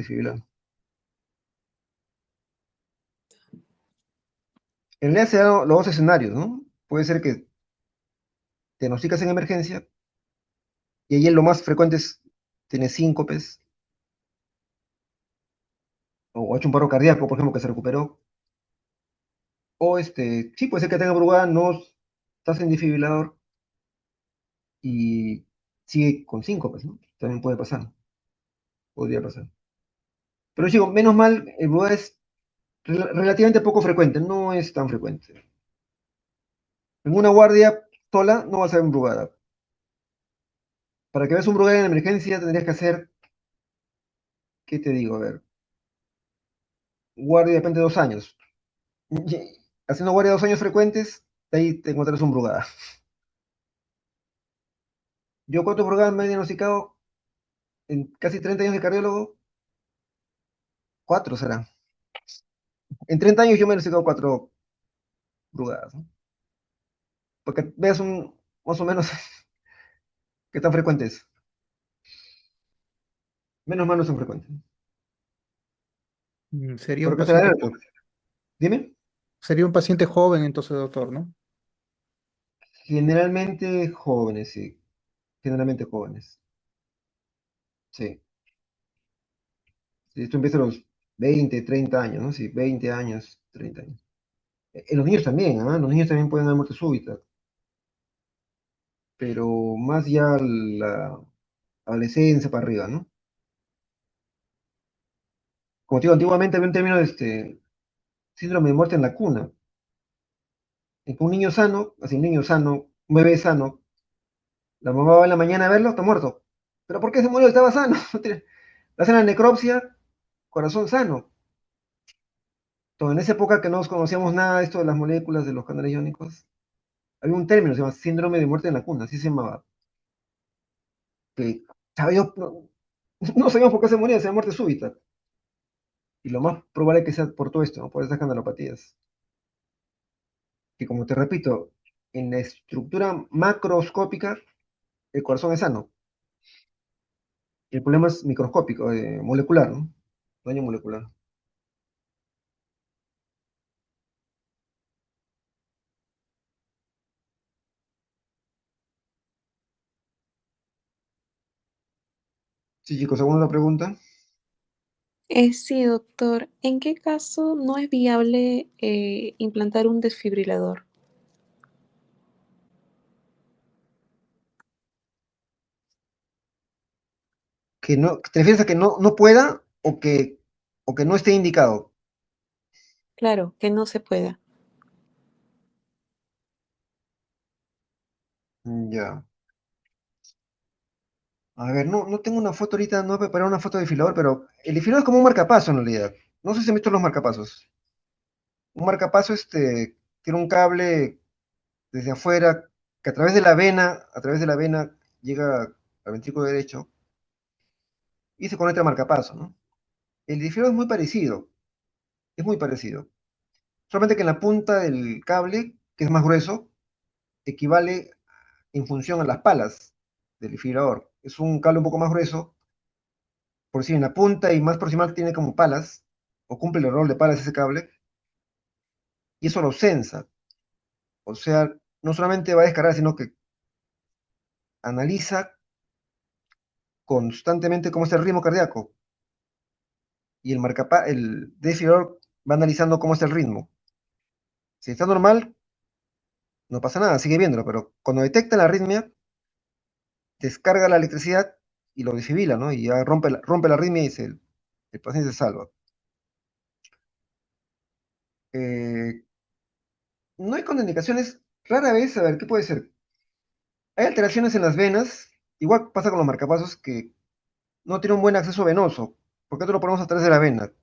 En realidad se dan los dos escenarios, ¿no? Puede ser que te diagnosticas en emergencia, y ahí lo más frecuente es, tiene síncopes, o ha hecho un paro cardíaco, por ejemplo, que se recuperó, o sí, puede ser que tenga Brugada, no estás en desfibrilador, y sigue con síncopes, ¿no? También puede pasar, podría pasar. Pero digo, menos mal, el Brugada es relativamente poco frecuente, no es tan frecuente. En una guardia sola no vas a ver un Brugada. Para que veas un Brugada en emergencia tendrías que hacer, ¿qué te digo? A ver, guardia depende de 2 años. Haciendo guardia 2 años frecuentes, de ahí te encuentras un Brugada. Yo cuántos Brugadas me he diagnosticado en casi 30 años de cardiólogo, 4 será. En 30 años yo me he diagnosticado 4 Brugadas, ¿no? Porque veas más o menos qué tan frecuente es. Menos mal no son frecuentes. Sería un Porque será paciente, alto. Dime. sería un paciente joven entonces, doctor, ¿no? Generalmente jóvenes, sí. Generalmente jóvenes. Sí. Si esto empieza a los 20, 30 años, ¿no? Sí, 20 años, 30 años. En los niños también, ¿ah? Los niños también pueden haber muerte súbita, pero más ya la adolescencia para arriba, ¿no? Como te digo, antiguamente había un término de síndrome de muerte en la cuna, en que un niño sano, así un niño sano, un bebé sano, la mamá va en la mañana a verlo, está muerto. ¿Pero por qué se murió? Estaba sano. Le hacen la necropsia, corazón sano. Entonces, en esa época que no conocíamos nada de esto de las moléculas de los canales iónicos, había un término, se llama síndrome de muerte en la cuna, así se llamaba. Que sabía, no sabíamos por qué se moría, se muerte súbita. Y lo más probable es que sea por todo esto, ¿no? Por esas canalopatías. Que como te repito, en la estructura macroscópica, el corazón es sano. El problema es microscópico, molecular, ¿no? Daño molecular. Sí, chicos, ¿alguna otra pregunta? Sí, doctor. ¿En qué caso no es viable implantar un desfibrilador? Que no, ¿te refieres a que no pueda o que no esté indicado? Claro, que no se pueda. Ya. A ver, no tengo una foto ahorita, no he preparado una foto de desfibrilador, pero el desfibrilador es como un marcapaso en realidad. No sé si han visto los marcapasos. Un marcapaso tiene un cable desde afuera que a través de la vena llega al ventrículo derecho y se conecta al marcapaso, ¿no? El desfibrilador es muy parecido, es muy parecido. Solamente que en la punta del cable, que es más grueso, equivale en función a las palas del desfibrilador. Es un cable un poco más grueso, por si en la punta y más proximal tiene como palas, o cumple el rol de palas ese cable, y eso lo sensa. O sea, no solamente va a descargar, sino que analiza constantemente cómo está el ritmo cardíaco. Y el desfibrilador va analizando cómo está el ritmo. Si está normal, no pasa nada, sigue viéndolo, pero cuando detecta la arritmia, descarga la electricidad y lo desfibila, ¿no? Y ya rompe la arritmia y el paciente se salva. Eh, no hay contraindicaciones, rara vez, a ver, ¿qué puede ser? Hay alteraciones en las venas, igual pasa con los marcapasos que no tiene un buen acceso venoso, porque esto lo ponemos a través de la vena,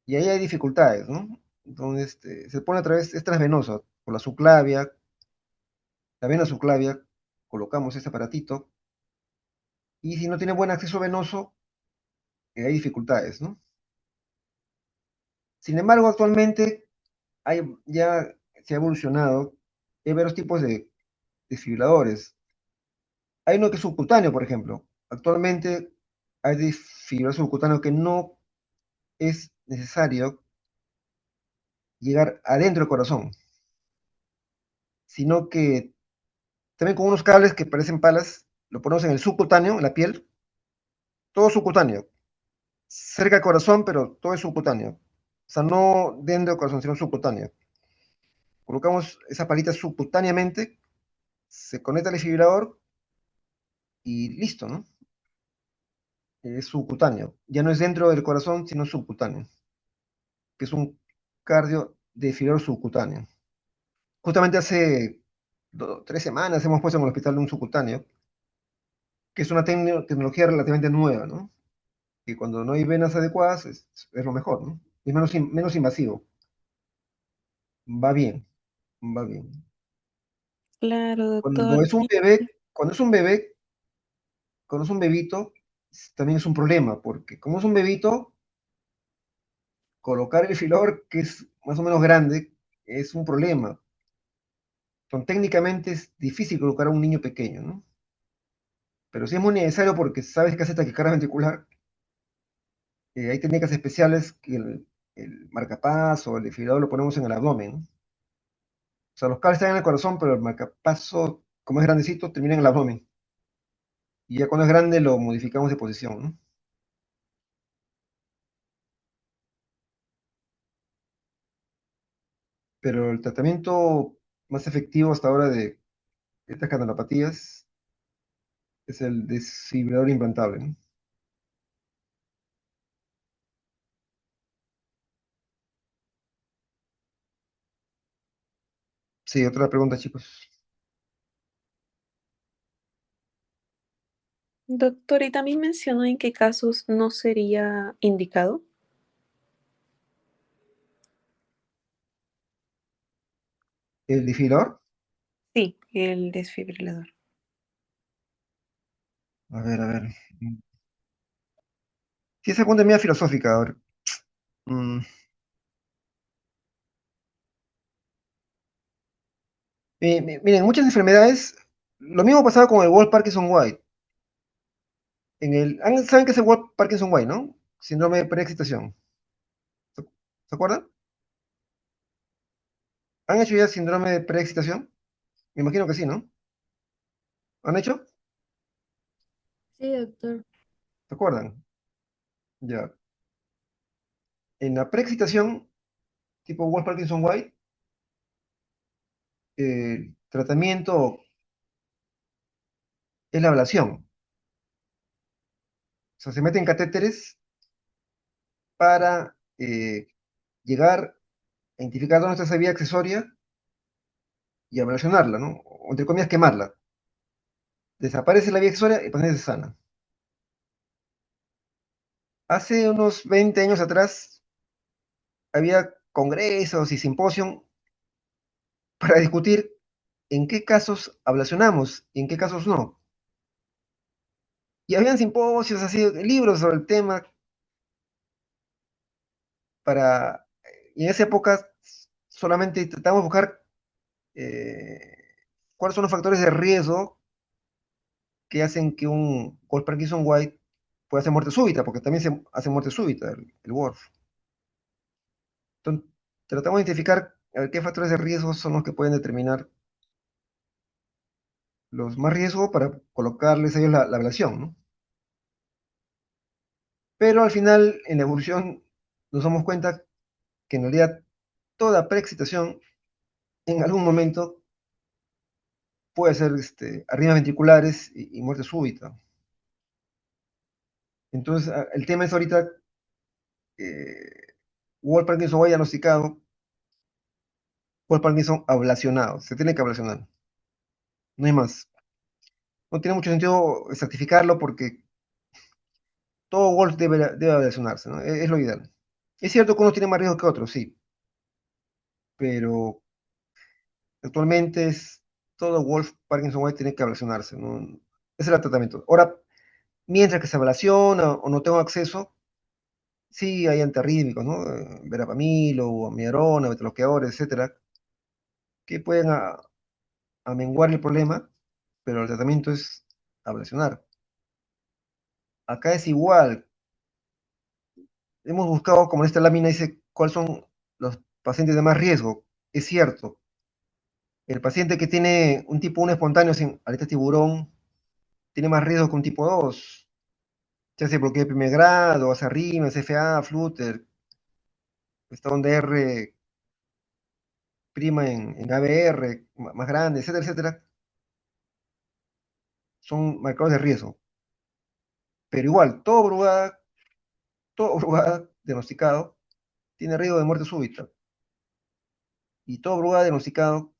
y ahí hay dificultades, ¿no? Entonces, se pone a través, es transvenoso, por la subclavia, la vena subclavia, colocamos ese aparatito, y si no tiene buen acceso venoso, hay dificultades, ¿no? Sin embargo, actualmente ya se ha evolucionado, hay varios tipos de desfibriladores. Hay uno que es subcutáneo, por ejemplo. Actualmente hay desfibrilador subcutáneo que no es necesario llegar adentro del corazón, sino que también con unos cables que parecen palas, lo ponemos en el subcutáneo, en la piel, todo subcutáneo, cerca del corazón, pero todo es subcutáneo. O sea, no dentro del corazón, sino subcutáneo. Colocamos esa palita subcutáneamente, se conecta al desfibrilador y listo, ¿no? Es subcutáneo. Ya no es dentro del corazón, sino subcutáneo, que es un cardio desfibrilador subcutáneo. Justamente hace 3 semanas hemos puesto en el hospital un subcutáneo, que es una tecnología relativamente nueva, ¿no? que cuando no hay venas adecuadas es lo mejor, ¿no? Es menos invasivo. Va bien, va bien. Claro, Cuando doctor. es un bebé, cuando es un bebé, cuando es un bebito, también es un problema, porque como es un bebito, colocar el filor, que es más o menos grande, es un problema. Técnicamente es difícil colocar a un niño pequeño, ¿no? Pero sí es muy necesario porque sabes que hace taquicardia ventricular. Hay técnicas especiales que el marcapaso o el desfibrilador lo ponemos en el abdomen, ¿no? O sea, los cables están en el corazón, pero el marcapaso, como es grandecito, termina en el abdomen. Y ya cuando es grande lo modificamos de posición, ¿no? Pero el tratamiento más efectivo hasta ahora de estas canalopatías es el desfibrilador implantable, ¿no? Sí, otra pregunta, chicos. Doctor, y también mencionó en qué casos no sería indicado. ¿El desfibrilador? Sí, el desfibrilador. A ver, a ver. Sí, esa pregunta es media filosófica. A ver. Mm, Miren, muchas enfermedades, lo mismo pasaba con el Wolff Parkinson White. ¿Saben qué es el Wolff Parkinson White, no? Síndrome de preexcitación. ¿Se acuerdan? ¿Han hecho ya síndrome de preexcitación? Me imagino que sí, ¿no? ¿Han hecho? Sí, doctor. ¿Se acuerdan? Ya. En la preexcitación, tipo Wolff Parkinson White, el tratamiento es la ablación. O sea, se meten catéteres para llegar a identificar dónde está esa vía accesoria y ablacionarla, ¿no? O entre comillas, quemarla. Desaparece la vía accesoria y el paciente se sana. Hace unos 20 años atrás había congresos y simposios para discutir en qué casos ablacionamos y en qué casos no. Y habían simposios así, libros sobre el tema para... Y en esa época solamente tratamos de buscar eh, cuáles son los factores de riesgo que hacen que un Wolff Parkinson White pueda hacer muerte súbita, porque también se hace muerte súbita el Wolff. Entonces, tratamos de identificar a ver, qué factores de riesgo son los que pueden determinar los más riesgos para colocarles a ellos la ablación, ¿no? Pero al final, en la evolución, nos damos cuenta que en realidad toda preexcitación en algún momento puede ser arritmias ventriculares y muerte súbita. Entonces, el tema es ahorita Wolff Parkinson White diagnosticado, Wolff Parkinson ablacionado. Se tiene que ablacionar. No hay más. No tiene mucho sentido certificarlo porque todo Wolff debe ablacionarse, ¿no? Es lo ideal. Es cierto que unos tienen más riesgo que otros, sí, pero actualmente todo Wolff Parkinson White tiene que ablacionarse, ¿no? Ese es el tratamiento. Ahora, mientras que se ablaciona o no tengo acceso, sí hay antiarrítmicos, ¿no? Verapamilo, amiodarona, betabloqueadores, etcétera, que pueden amenguar el problema, pero el tratamiento es ablacionar. Acá es igual. Hemos buscado, como en esta lámina dice, cuáles son los pacientes de más riesgo. Es cierto, el paciente que tiene un tipo 1 espontáneo sin aleta tiburón tiene más riesgo que un tipo 2. Ya sea bloqueo de primer grado, arritmias, FA, flutter, estado de R prima en ABR, más grande, etcétera, etcétera, son marcadores de riesgo. Pero igual, todo Brugada diagnosticado tiene riesgo de muerte súbita. Y todo Brugada diagnosticado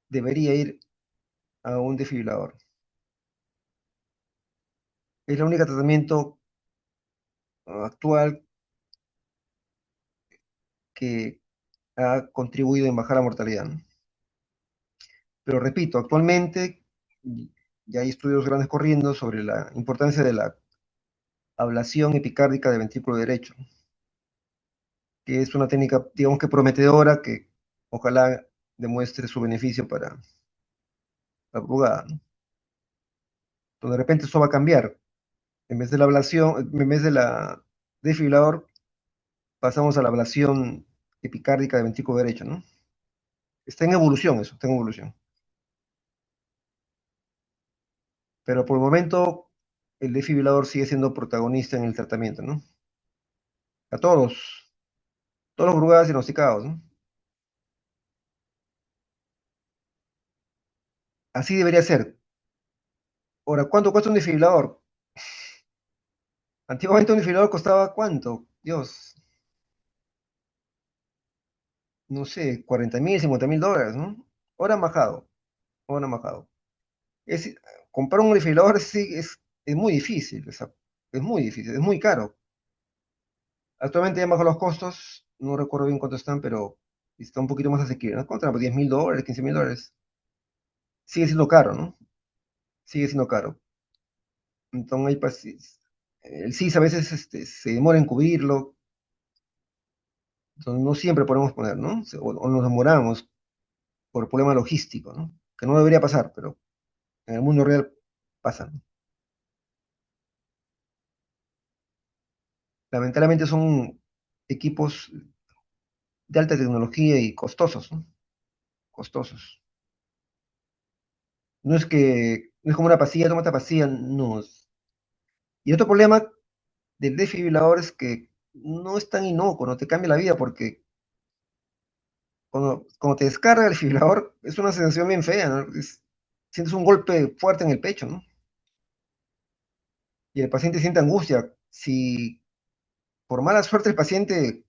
debería ir a un desfibrilador. Es el único tratamiento actual que ha contribuido en bajar la mortalidad, ¿no? Pero repito, actualmente ya hay estudios grandes corriendo sobre la importancia de la ablación epicárdica de ventrículo derecho, que es una técnica, digamos que prometedora, que ojalá demuestre su beneficio para la arrugada, ¿no? Entonces, de repente eso va a cambiar. En vez de la ablación, en vez de la desfibrilador, pasamos a la ablación epicárdica de ventrículo derecho, ¿no? Está en evolución eso, está en evolución. Pero por el momento, el desfibrilador sigue siendo protagonista en el tratamiento, ¿no? A todos los brugadas diagnosticados, ¿no? Así debería ser. Ahora, ¿cuánto cuesta un desfibrilador? Antiguamente un desfibrilador costaba ¿cuánto? Dios, no sé, 40.000, 50.000 dólares, ¿no? Ahora han bajado, ahora han bajado. Es, comprar un desfibrilador sí es muy difícil, es muy difícil, es muy caro. Actualmente ya han bajado los costos, no recuerdo bien cuánto están, pero está un poquito más asequible, ¿no? Contra 10.000 dólares, 15.000 dólares. Sigue siendo caro, ¿no? Sigue siendo caro. Entonces, el CIS a veces se demora en cubrirlo, entonces no siempre podemos poner, ¿no? O nos demoramos por problema logístico, ¿no? Que no debería pasar, pero en el mundo real pasa, ¿no? Lamentablemente son equipos de alta tecnología y costosos, ¿no? Costosos. No es como una pastilla, toma esta pastilla, no. Y otro problema del desfibrilador es que no es tan inocuo, no te cambia la vida, porque cuando te descarga el desfibrilador es una sensación bien fea, ¿no? Sientes un golpe fuerte en el pecho, ¿no? Y el paciente siente angustia. Si por mala suerte el paciente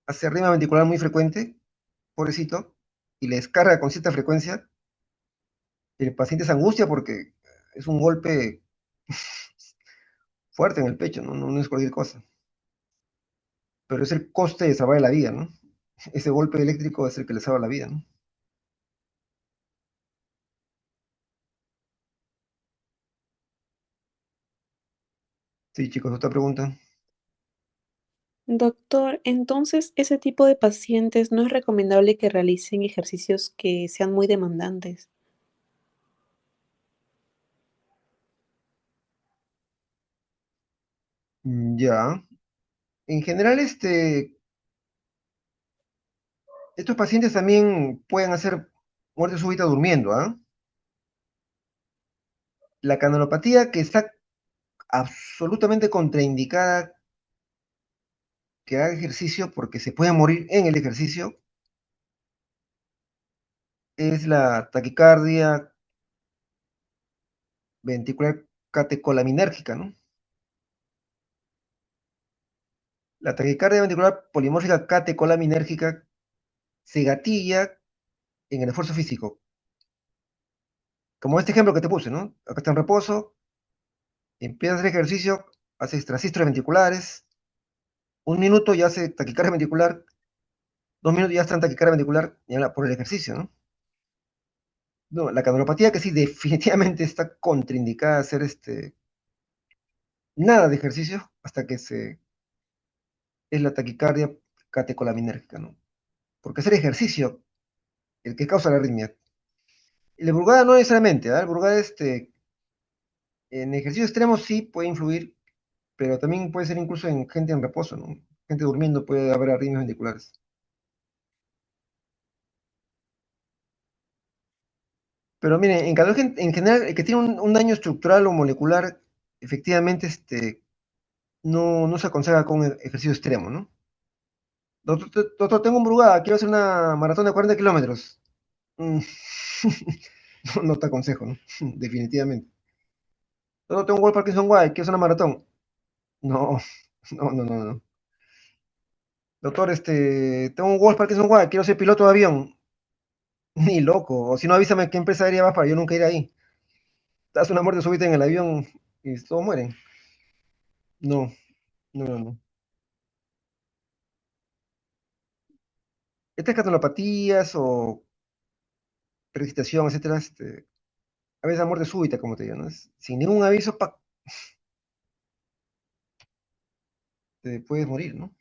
hace rima ventricular muy frecuente, pobrecito, y le descarga con cierta frecuencia, el paciente se angustia porque es un golpe fuerte en el pecho, ¿no? No es cualquier cosa. Pero es el coste de salvar la vida, ¿no? Ese golpe eléctrico es el que le salva la vida, ¿no? Sí, chicos, otra pregunta. Doctor, entonces ese tipo de pacientes no es recomendable que realicen ejercicios que sean muy demandantes. Ya. En general, estos pacientes también pueden hacer muerte súbita durmiendo, ¿ah? La canalopatía que está absolutamente contraindicada que haga ejercicio porque se puede morir en el ejercicio es la taquicardia ventricular catecolaminérgica, ¿no? La taquicardia ventricular polimórfica catecolaminérgica se gatilla en el esfuerzo físico. Como este ejemplo que te puse, ¿no? Acá está en reposo, empieza a hacer ejercicio, hace extrasístoles ventriculares, 1 minuto ya hace taquicardia ventricular, 2 minutos ya está en taquicardia ventricular, ya por el ejercicio, ¿no? No, la canalopatía que sí definitivamente está contraindicada a hacer nada de ejercicio hasta que es la taquicardia catecolaminérgica, ¿no? Porque hacer ejercicio el que causa la arritmia. Y la brugada no necesariamente, ¿ah? La brugada en ejercicio extremo sí puede influir, pero también puede ser incluso en gente en reposo, ¿no? Gente durmiendo puede haber arritmias ventriculares. Pero miren, en general, el que tiene un daño estructural o molecular, efectivamente, no se aconseja con ejercicio extremo, ¿no? Doctor, tengo un brugada, quiero hacer una maratón de 40 kilómetros. Mm, no te aconsejo, ¿no? Definitivamente. Doctor, tengo un World Parkinson White, quiero hacer una maratón. No, no. Doctor, tengo un Wolf Parkinson White, quiero ser piloto de avión. Ni loco. O si no, avísame qué empresa aérea vas para yo nunca ir ahí. Te das una muerte súbita en el avión y todos mueren. No, No, no, no. Estas catalopatías o precipitación, etcétera, a veces la muerte súbita, como te digo, ¿no? Sin ningún aviso, te puedes morir, ¿no?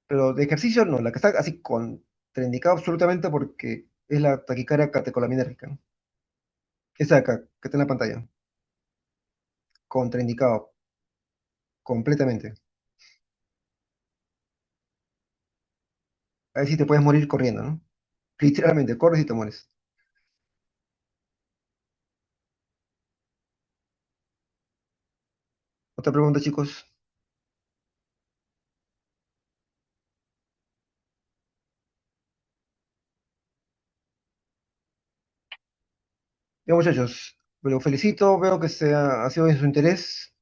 Pero de ejercicio no, la que está así contraindicada absolutamente porque es la taquicardia catecolamínerica, ¿no? Esa de acá, que está en la pantalla, contraindicado completamente. Ahí sí te puedes morir corriendo, ¿no? Literalmente, corres y te mueres. Otra pregunta, chicos. Bien, muchachos, los felicito, veo que ha sido de su interés.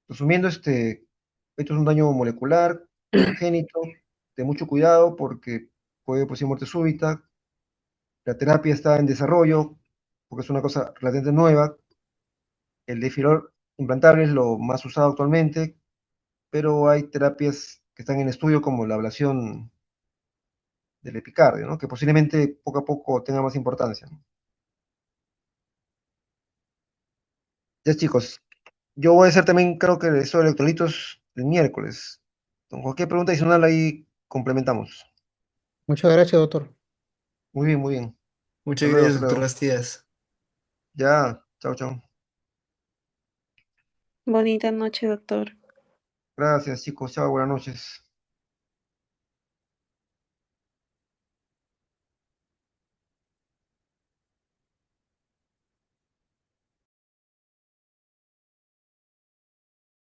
Resumiendo, esto es un daño molecular, congénito, de mucho cuidado porque puede producir muerte súbita. La terapia está en desarrollo porque es una cosa relativamente nueva. El difiror implantable es lo más usado actualmente, pero hay terapias que están en estudio como la ablación del epicardio, ¿no? Que posiblemente poco a poco tenga más importancia, ¿no? Ya, chicos, yo voy a hacer también, creo que eso de electrolitos el miércoles. Con cualquier pregunta adicional ahí complementamos. Muchas gracias, doctor. Muy bien, muy bien. Muchas Hasta luego, gracias, hasta doctor luego. Bastidas. Ya, chao, chao. Bonita noche, doctor. Gracias, chicos. Chao, buenas noches.